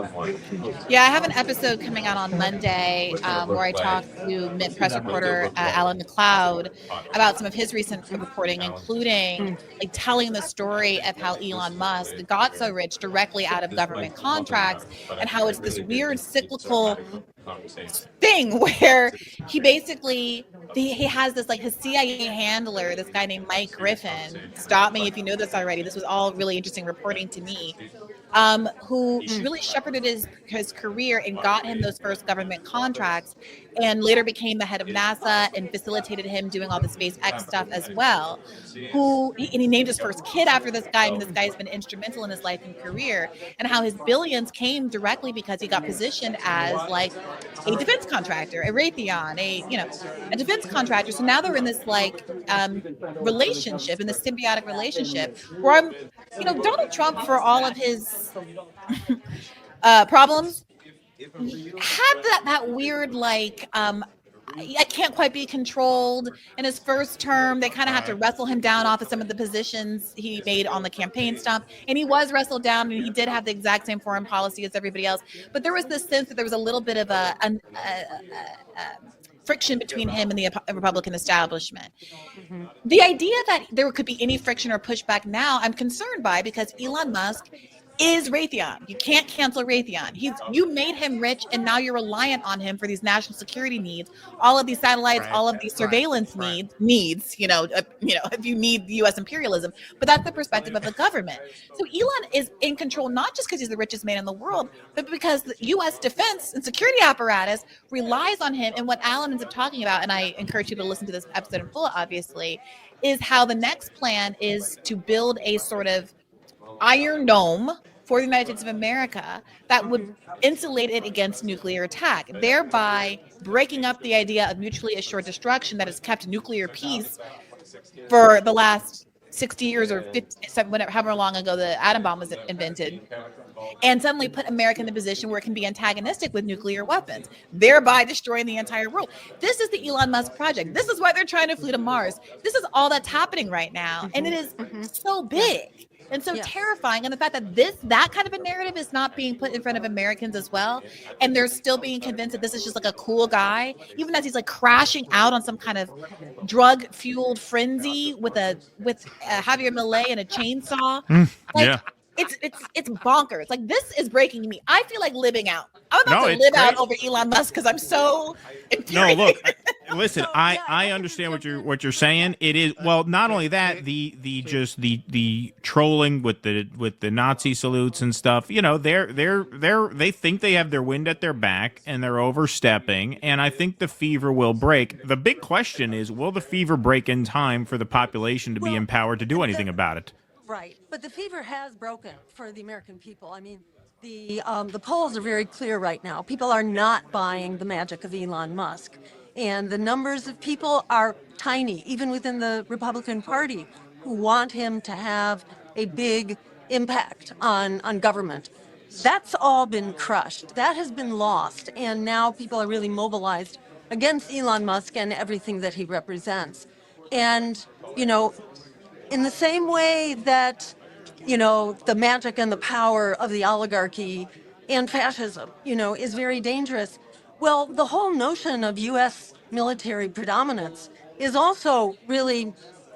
Yeah, I have an episode coming out on Monday where I talk to Mint press reporter Alan McLeod about some of his recent reporting, including like telling the story of how Elon Musk got so rich directly out of government contracts, and how it's this weird cyclical thing where he basically he has this, like, his CIA handler, this guy named Mike Griffin. Stop me if you know this already. This was all really interesting reporting to me. Who really shepherded his career and got him those first government contracts, and later became the head of NASA and facilitated him doing all the SpaceX stuff as well. He named his first kid after this guy, and this guy's been instrumental in his life and career, and how his billions came directly because he got positioned as like a defense contractor, a Raytheon, a defense contractor. So now they're in this relationship, in this symbiotic relationship where Donald Trump, for all of his problems, had that weird, like, I can't quite be controlled. In his first term, they kind of had to wrestle him down off of some of the positions he made on the campaign stump. And he was wrestled down, and he did have the exact same foreign policy as everybody else. But there was this sense that there was a little bit of a friction between him and the Republican establishment. The idea that there could be any friction or pushback now, I'm concerned by, because Elon Musk is Raytheon. You can't cancel Raytheon. You made him rich, and now you're reliant on him for these national security needs, all of these satellites, all of these surveillance needs. If you need U.S. imperialism, but that's the perspective of the government. So Elon is in control, not just because he's the richest man in the world, but because the U.S. defense and security apparatus relies on him. And what Alan ends up talking about, and I encourage you to listen to this episode in full, obviously, is how the next plan is to build a sort of Iron Dome for the United States of America that would insulate it against nuclear attack, thereby breaking up the idea of mutually assured destruction that has kept nuclear peace for the last 60 years or 50, however long ago the atom bomb was invented, and suddenly put America in the position where it can be antagonistic with nuclear weapons, thereby destroying the entire world. This is the Elon Musk project. This is why they're trying to flee to Mars. This is all that's happening right now. And it is so big and so terrifying. And the fact that that kind of a narrative is not being put in front of Americans as well, and they're still being convinced that this is just like a cool guy, even as he's like crashing out on some kind of drug-fueled frenzy with Javier Milei and a chainsaw. It's bonkers. Like, this is breaking me. I feel like living out. I'm about to live out over Elon Musk because I'm so infuriated. No, look, listen. I understand what you're saying. It is, well, not only that, the trolling with the Nazi salutes and stuff. They think they have their wind at their back and they're overstepping. And I think the fever will break. The big question is, will the fever break in time for the population to be empowered to do anything about it? Right, but the fever has broken for the American people. I mean, the polls are very clear right now. People are not buying the magic of Elon Musk, and the numbers of people are tiny, even within the Republican Party, who want him to have a big impact on government. That's all been crushed. That has been lost, and now people are really mobilized against Elon Musk and everything that he represents. And, in the same way that, the magic and the power of the oligarchy and fascism, is very dangerous, well, the whole notion of U.S. military predominance is also really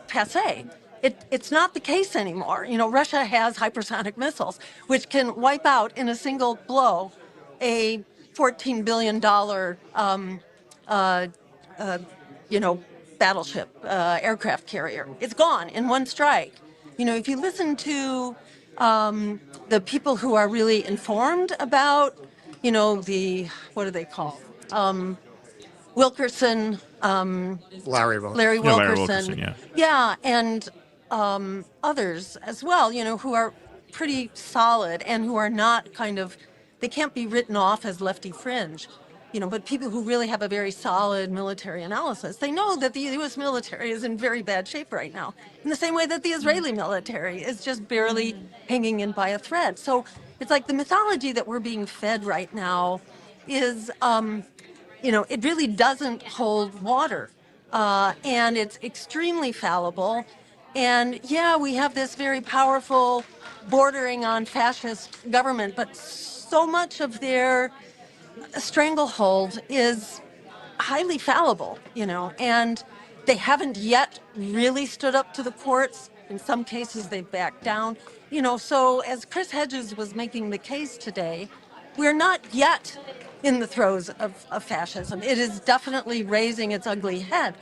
passé. it's not the case anymore. Russia has hypersonic missiles, which can wipe out in a single blow a $14 billion, uh, battleship, aircraft carrier. It's gone in one strike. If you listen to the people who are really informed about, what do they call? Wilkerson, Larry Wilson. Larry Yeah, Larry Wilkerson, Wilkerson, yeah. yeah, and others as well, who are pretty solid and who are not they can't be written off as lefty fringe, but people who really have a very solid military analysis, they know that the U.S. military is in very bad shape right now, in the same way that the Israeli military is just barely hanging in by a thread. So it's like the mythology that we're being fed right now is, it really doesn't hold water. And it's extremely fallible. And yeah, we have this very powerful, bordering on fascist government, but so much of their stranglehold is highly fallible, and they haven't yet really stood up to the courts. In some cases, they've backed down, So as Chris Hedges was making the case today, we're not yet in the throes of fascism. It is definitely raising its ugly head.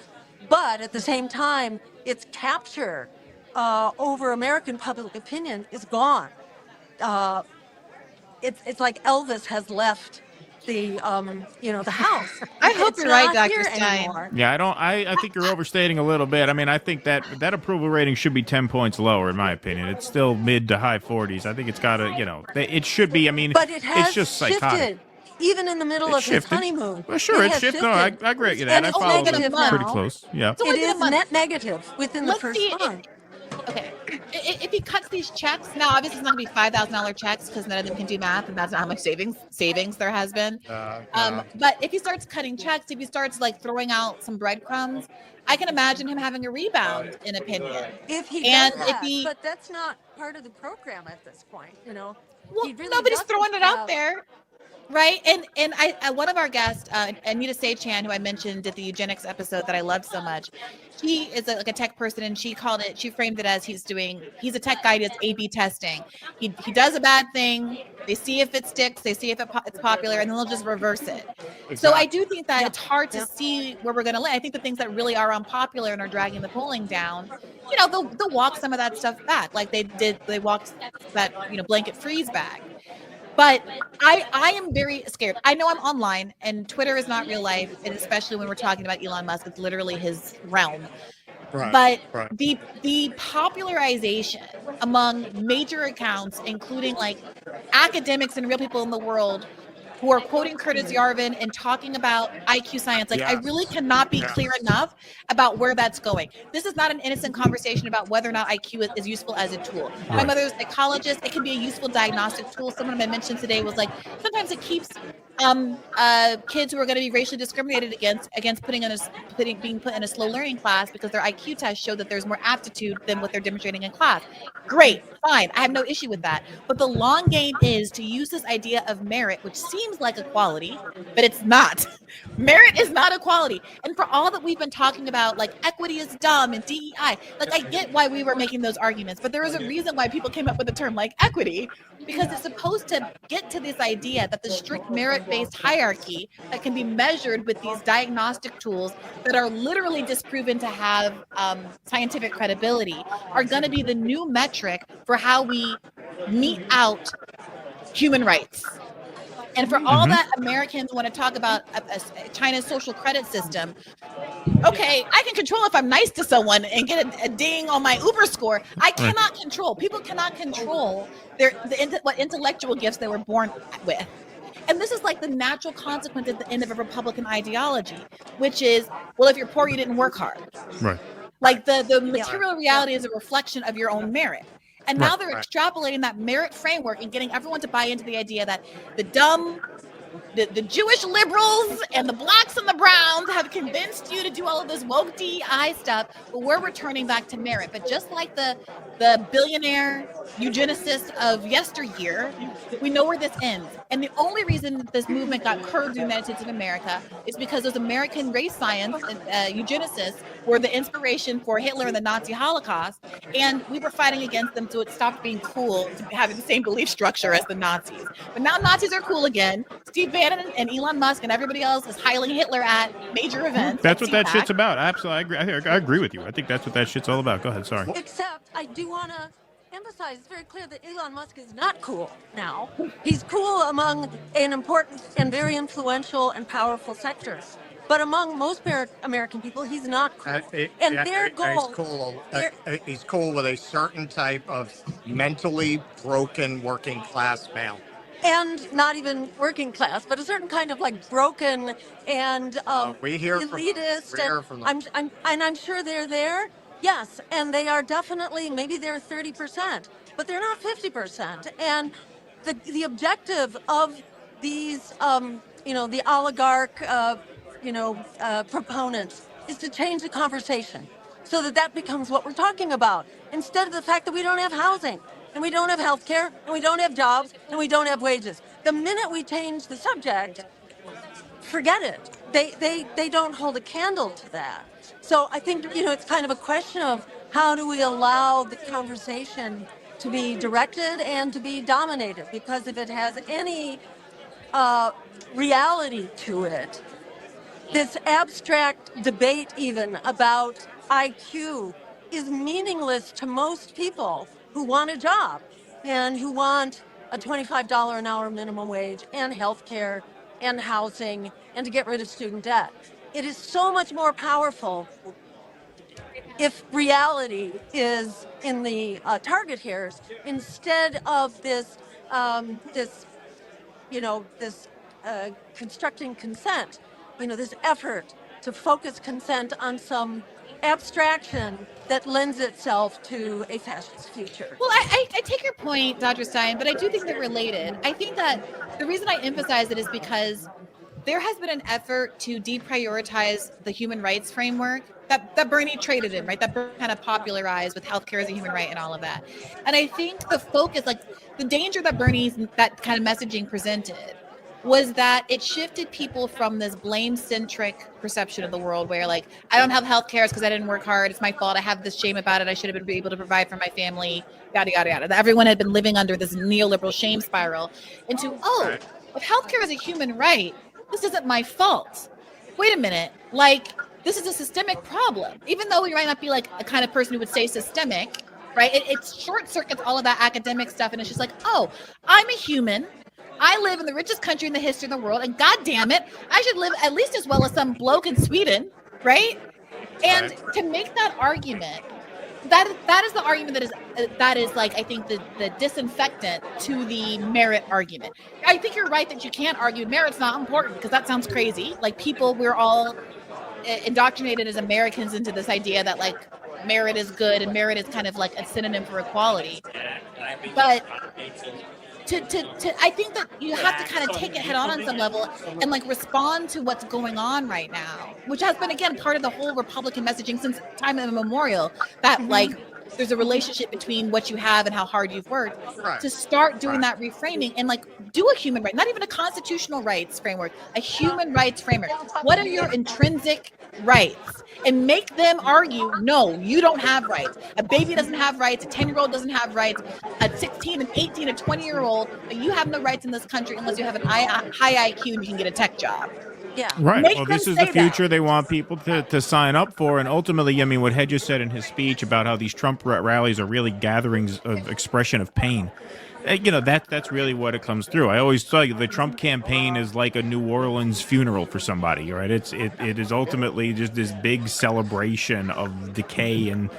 But at the same time, its capture over American public opinion is gone. It's like Elvis has left the the house. I hope It's you're right, not Dr. here Stein. anymore. Yeah, I think you're overstating a little bit. I mean, I think that approval rating should be 10 points lower, in my opinion. It's still mid to high 40s. I think it's got to, it should be. I mean, But it has it's just shifted, psychotic. even in the middle of his Shifted. honeymoon. Well, sure, it it's has shifted. No, I agree with you. That And I it's follow negative now. pretty close. Yeah. So It within a is month. net negative within the Let's first see month. Okay, if he cuts these checks, now obviously it's not going to be $5,000 checks because none of them can do math, and that's not how much savings there has been. But if he starts cutting checks, if he starts like throwing out some breadcrumbs, I can imagine him having a rebound in opinion. If he And does if that, he- but that's not part of the program at this point. Well, He really nobody's doesn't throwing it out have- there. Right. And I one of our guests, Anita Saychan, who I mentioned at the Eugenics episode that I loved so much, she is like a tech person, and she framed it as he's a tech guy that's A/B testing. He does a bad thing, they see if it sticks, they see if it's popular, and then they'll just reverse it. So I do think that it's hard to see where we're going to land. I think the things that really are unpopular and are dragging the polling down, they'll walk some of that stuff back, like they walked that blanket freeze back. But I am very scared. I know I'm online, and Twitter is not real life, and especially when we're talking about Elon Musk, it's literally his realm. Right. But the popularization among major accounts, including like academics and real people in the world, who are quoting Curtis Yarvin and talking about IQ science. Like, I really cannot be clear enough about where that's going. This is not an innocent conversation about whether or not IQ is useful as a tool. My mother's a psychologist. It can be a useful diagnostic tool. Someone I mentioned today was like, sometimes it keeps kids who are going to be racially discriminated against being put in a slow learning class because their IQ test showed that there's more aptitude than what they're demonstrating in class. Great, fine. I have no issue with that. But the long game is to use this idea of merit, which seems like equality, but it's not. Merit is not equality. And for all that we've been talking about, like equity is dumb and DEI, like I get why we were making those arguments, but there is a reason why people came up with the term like equity, because it's supposed to get to this idea that the strict merit-based hierarchy that can be measured with these diagnostic tools that are literally disproven to have scientific credibility are going to be the new metric for how we mete out human rights. And for all that Americans want to talk about China's social credit system, okay, I can control if I'm nice to someone and get a ding on my Uber score. I cannot control. People cannot control what intellectual gifts they were born with. And this is like the natural consequence at the end of a Republican ideology, which is, well, if you're poor, you didn't work hard. Right. Like the material reality is a reflection of your own merit. And now they're extrapolating that merit framework and getting everyone to buy into the idea that the dumb the Jewish liberals and the blacks and the browns have convinced you to do all of this woke DEI stuff, but we're returning back to merit. But just like the billionaire eugenicists of yesteryear, we know where this ends. And the only reason that this movement got curbed in the United States of America is because those American race science eugenicists were the inspiration for Hitler and the Nazi Holocaust. And we were fighting against them, so it stopped being cool to having the same belief structure as the Nazis. But now Nazis are cool again. Steve Bannon and Elon Musk and everybody else is hiling Hitler at major events. That's what that shit's about. Absolutely. I agree with you. I think that's what that shit's all about. Go ahead. Sorry. Except I do want to emphasize, it's very clear that Elon Musk is not cool now. He's cool among an important and very influential and powerful sectors. But among most American people, he's not cool. And their goal... He's cool with a certain type of mentally broken working class male. And not even working class, but a certain kind of like broken and we hear elitist. We hear from them. I'm sure they're there. Yes, and they are definitely, maybe they're 30%, but they're not 50%. And the objective of these, the oligarch, proponents is to change the conversation so that becomes what we're talking about, instead of the fact that we don't have housing, and we don't have health care, and we don't have jobs, and we don't have wages. The minute we change the subject, forget it. They don't hold a candle to that. So I think, it's kind of a question of how do we allow the conversation to be directed and to be dominated? Because if it has any reality to it, this abstract debate even about IQ is meaningless to most people who want a job and who want a $25 an hour minimum wage and health care and housing and to get rid of student debt. It is so much more powerful if reality is in the target hairs instead of this constructing consent, this effort to focus consent on some abstraction that lends itself to a fascist future. Well, I take your point, Dr. Stein, but I do think they're related. I think that the reason I emphasize it is because there has been an effort to deprioritize the human rights framework that Bernie traded in, right? That Bernie kind of popularized with healthcare as a human right and all of that. And I think the focus, like the danger that that kind of messaging presented was that it shifted people from this blame-centric perception of the world where, like, I don't have health care because I didn't work hard. It's my fault. I have this shame about it. I should have been able to provide for my family, yada, yada, yada. Everyone had been living under this neoliberal shame spiral into, if healthcare is a human right, this isn't my fault. Wait a minute. Like, this is a systemic problem. Even though we might not be like a kind of person who would say systemic, right? It short circuits all of that academic stuff. And it's just like, I'm a human. I live in the richest country in the history of the world, and God damn it, I should live at least as well as some bloke in Sweden, right? And to make that argument, that is the argument that is like, I think the disinfectant to the merit argument. I think you're right that you can't argue merit's not important because that sounds crazy. Like we're all indoctrinated as Americans into this idea that like merit is good and merit is kind of like a synonym for equality. But I think that you have to kind of take it head on some level and like respond to what's going on right now, which has been, again, part of the whole Republican messaging since time immemorial, that like there's a relationship between what you have and how hard you've worked. To start doing that reframing and like do a human right, not even a constitutional rights framework, a human rights framework. What are your intrinsic rights? And make them argue, no, you don't have rights. A baby doesn't have rights. A 10-year-old doesn't have rights. A 16, an 18, a 20-year-old, you have no rights in this country unless you have a high IQ and you can get a tech job. Yeah. Right. Well, this is the future that they want people to sign up for. And ultimately, I mean, what Hedges said in his speech about how these Trump rallies are really gatherings of expression of pain. That's really what it comes through. I always tell you the Trump campaign is like a New Orleans funeral for somebody, right? It is ultimately just this big celebration of decay and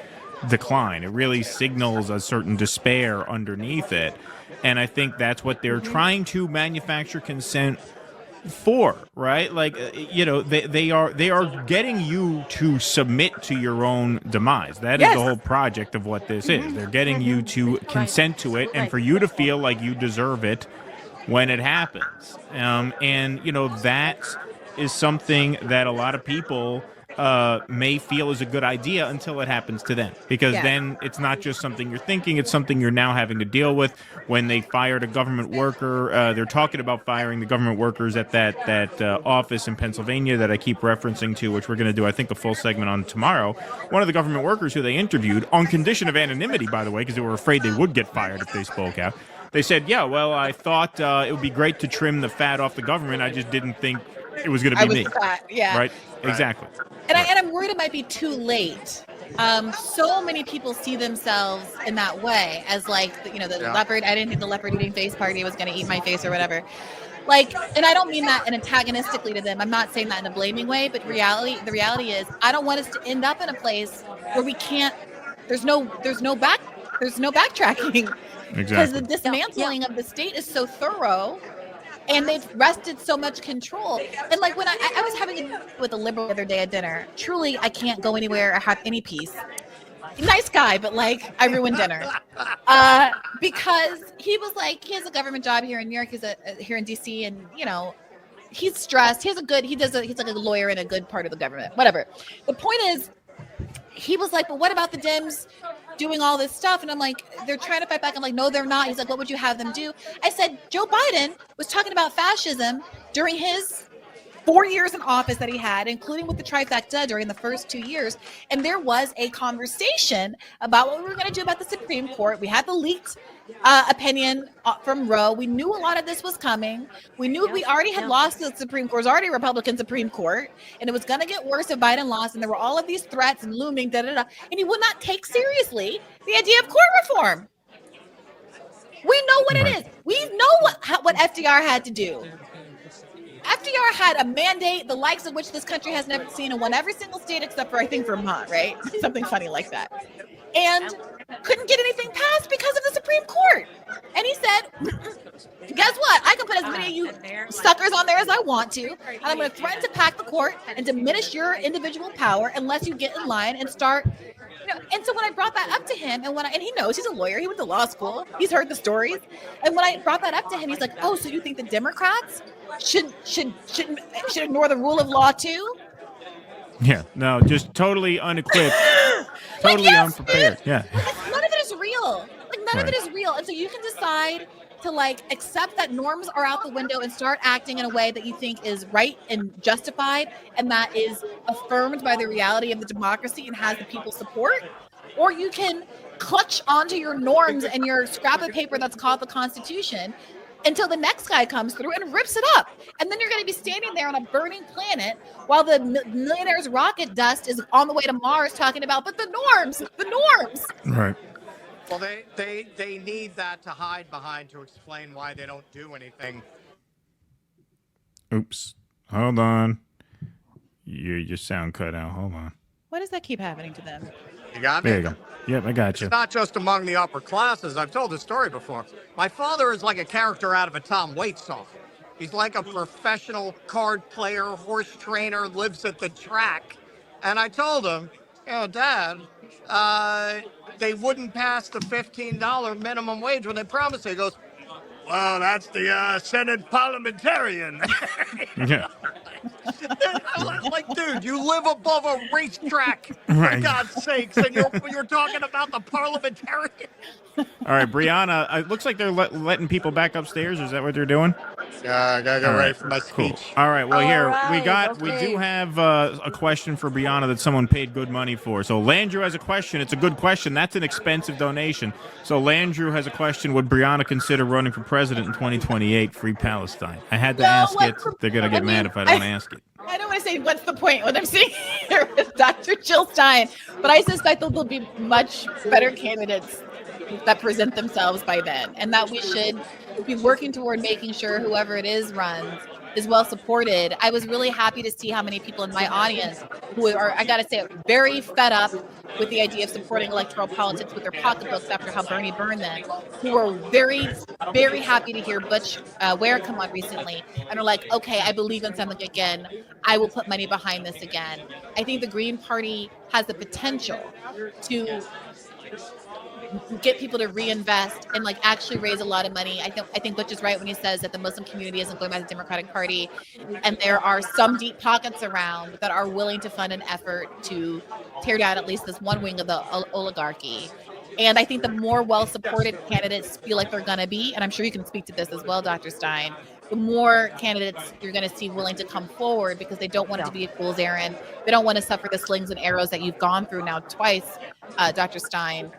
decline. It really signals a certain despair underneath it. And I think that's what they're trying to manufacture consent for, right? Like, they are getting you to submit to your own demise. That is the whole project of what this is. They're getting you to consent to it and for you to feel like you deserve it when it happens. And, that is something that a lot of people may feel is a good idea until it happens to them. Because then it's not just something you're thinking, it's something you're now having to deal with. When they fired a government worker, they're talking about firing the government workers at that office in Pennsylvania that I keep referencing to, which we're going to do, I think, a full segment on tomorrow. One of the government workers who they interviewed, on condition of anonymity, by the way, because they were afraid they would get fired if they spoke out. They said, yeah, well, I thought it would be great to trim the fat off the government. I just didn't think it was going to be me. Fat, yeah. Right? Exactly. And I'm worried it might be too late. So many people see themselves in that way as like, the leopard. I didn't think the leopard eating face party was going to eat my face or whatever. Like, and I don't mean that antagonistically to them. I'm not saying that in a blaming way, but the reality is I don't want us to end up in a place where we can't, there's no backtracking. Because the dismantling of the state is so thorough. And they've wrested so much control. And like when I was having a with a liberal the other day at dinner, truly I can't go anywhere or have any peace. Nice guy, but like I ruined dinner. Because he was like, he has a government job here in New York, here in DC, and he's stressed. He's like a lawyer in a good part of the government. Whatever. The point is, he was like, but what about the Dems doing all this stuff? And I'm like, they're trying to fight back. I'm like, no, they're not. He's like, what would you have them do? I said, Joe Biden was talking about fascism during his 4 years in office that he had, including with the trifecta during the first 2 years. And there was a conversation about what we were going to do about the Supreme Court. We had the leaked opinion from Roe. We knew a lot of this was coming. We knew we already had lost the Supreme Court. It was already a Republican Supreme Court, and it was going to get worse if Biden lost. And there were all of these threats and looming, and he would not take seriously the idea of court reform. We know what it is. We know what FDR had to do. FDR had a mandate, the likes of which this country has never seen, and won every single state except for, I think, Vermont, right? Something funny like that. And couldn't get anything passed because of the Supreme Court. And he said, guess what? I can put as many of you suckers on there as I want to, and I'm going to threaten to pack the court and diminish your individual power unless you get in line and start. And so when I brought that up to him, and he knows he's a lawyer, he went to law school, he's heard the stories. And when I brought that up to him, he's like, "Oh, so you think the Democrats should ignore the rule of law too?" Yeah, no, just totally unequipped, totally unprepared. Yeah, none of it is real. None of it is real, and so you can decide to accept that norms are out the window and start acting in a way that you think is right and justified, and that is affirmed by the reality of the democracy and has the people's support, or you can clutch onto your norms and your scrap of paper that's called the Constitution until the next guy comes through and rips it up. And then you're going to be standing there on a burning planet while the millionaire's rocket dust is on the way to Mars talking about, but the norms. Right. Well, they need that to hide behind to explain why they don't do anything. Oops. Hold on. Your sound cut out. Hold on. Why does that keep happening to them? You got me? There you go. Yep, I got you. It's not just among the upper classes. I've told this story before. My father is like a character out of a Tom Waits song. He's like a professional card player, horse trainer, lives at the track. And I told him, Dad, they wouldn't pass the $15 minimum wage when they promised it. He goes, well, that's the Senate parliamentarian. Yeah. Like, dude, you live above a racetrack, Right. for God's sakes, and you're talking about the parliamentarian. All right, Briahna, it looks like they're letting people back upstairs. Is that what they're doing? Yeah, I gotta get ready for my Cool. speech. All right, well, All we right, do have a question for Briahna that someone paid good money for. So Landrew has a question. It's a good question. That's an expensive donation. So Landrew has a question. Would Briahna consider running for president in 2028? Free Palestine. I had to ask it. They're going to get mad if I don't ask it. I don't want to say what's the point when I'm sitting here with Dr. Jill Stein, but I suspect there'll be much better candidates that present themselves by then, and that we should be working toward making sure whoever it is runs is well supported. I was really happy to see how many people in my audience who are, I gotta say, very fed up with the idea of supporting electoral politics with their pocketbooks after how Bernie burned them, who are very, very happy to hear Butch Ware come on recently and are like, okay, I believe in something again. I will put money behind this again. I think the Green Party has the potential to get people to reinvest and like actually raise a lot of money. I think Butch is right when he says that the Muslim community isn't going by the Democratic Party, and there are some deep pockets around that are willing to fund an effort to tear down at least this one wing of the oligarchy. And I think the more well-supported candidates feel like they're going to be, and I'm sure you can speak to this as well, Dr. Stein, the more candidates you're going to see willing to come forward because they don't want it to be a fool's errand. They don't want to suffer the slings and arrows that you've gone through now twice, Dr. Stein,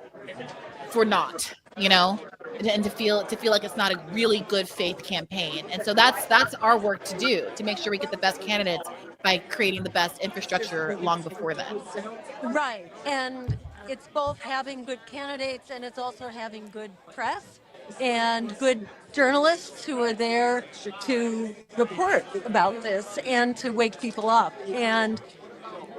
for not, and to feel like it's not a really good faith campaign. And so that's our work to do, to make sure we get the best candidates by creating the best infrastructure long before then. Right. And it's both having good candidates and it's also having good press and good journalists who are there to report about this and to wake people up. And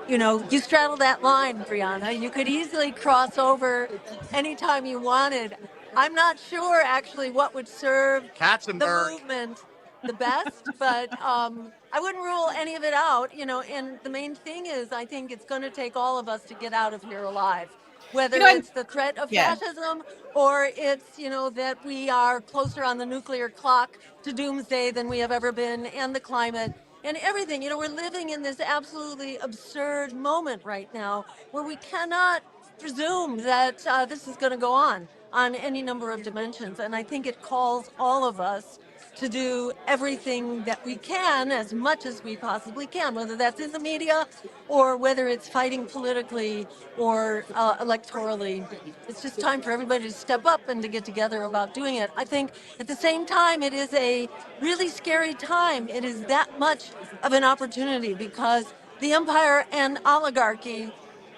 you straddle that line, Briahna. You could easily cross over anytime you wanted. I'm not sure actually what would serve the movement the best, but I wouldn't rule any of it out, and the main thing is I think it's going to take all of us to get out of here alive. Whether it's the threat of fascism or it's, that we are closer on the nuclear clock to doomsday than we have ever been, and the climate and everything. We're living in this absolutely absurd moment right now where we cannot presume that this is going to go on any number of dimensions. And I think it calls all of us to do everything that we can, as much as we possibly can, whether that's in the media or whether it's fighting politically or electorally. It's just time for everybody to step up and to get together about doing it. I think at the same time, it is a really scary time. It is that much of an opportunity because the empire and oligarchy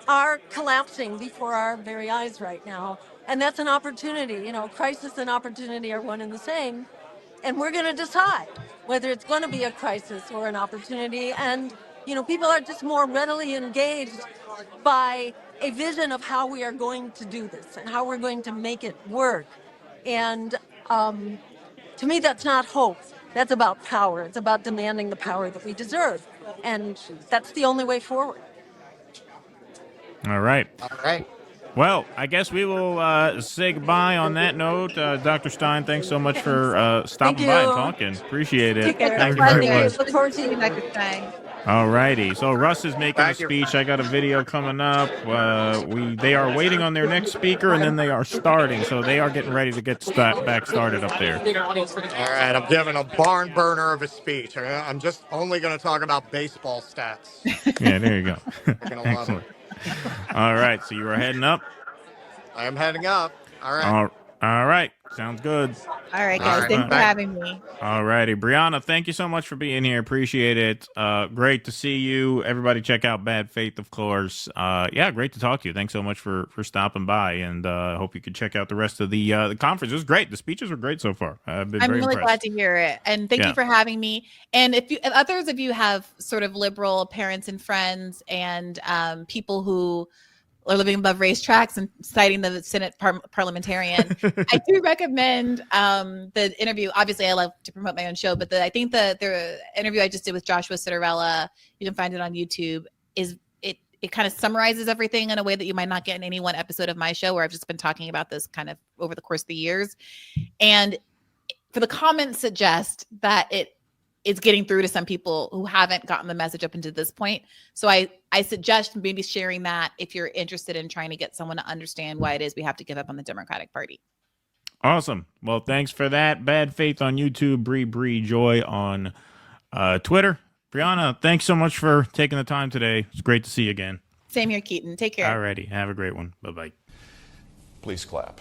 are collapsing before our very eyes right now. And that's an opportunity. Crisis and opportunity are one and the same. And we're going to decide whether it's going to be a crisis or an opportunity. And, people are just more readily engaged by a vision of how we are going to do this and how we're going to make it work. And to me, that's not hope. That's about power. It's about demanding the power that we deserve. And that's the only way forward. All right. All right. Well, I guess we will say goodbye on that note. Dr. Stein, thanks so much for stopping by and talking. Appreciate it. Thank you very much. Look forward to seeing you, Dr. Stein. All righty. So Russ is making a speech. I got a video coming up. They are waiting on their next speaker, and then they are starting. So they are getting ready to get back started up there. All right. I'm giving a barn burner of a speech. I'm just only going to talk about baseball stats. Yeah, there you go. You're going to love it. All right, so you are heading up? I am heading up. All right. All right. Sounds good. All right, guys. Thanks for having me. All righty. Briahna, thank you so much for being here. Appreciate it. Great to see you. Everybody check out Bad Faith, of course. Great to talk to you. Thanks so much for stopping by, and I hope you can check out the rest of the conference. It was great. The speeches were great so far. I'm really glad to hear it. And thank you for having me. And if others of you have sort of liberal parents and friends and people who are living above racetracks and citing the Senate parliamentarian, I do recommend the interview. Obviously, I love to promote my own show, but I think the interview I just did with Joshua Citarella, you can find it on YouTube, it kind of summarizes everything in a way that you might not get in any one episode of my show, where I've just been talking about this kind of over the course of the years. And for the comments suggest that it's getting through to some people who haven't gotten the message up until this point. So I suggest maybe sharing that if you're interested in trying to get someone to understand why it is we have to give up on the Democratic Party. Awesome. Well, thanks for that. Bad Faith on YouTube, Bree Joy on Twitter. Briahna, thanks so much for taking the time today. It's great to see you again. Same here, Keaton. Take care. Alrighty. Have a great one. Bye-bye. Please clap.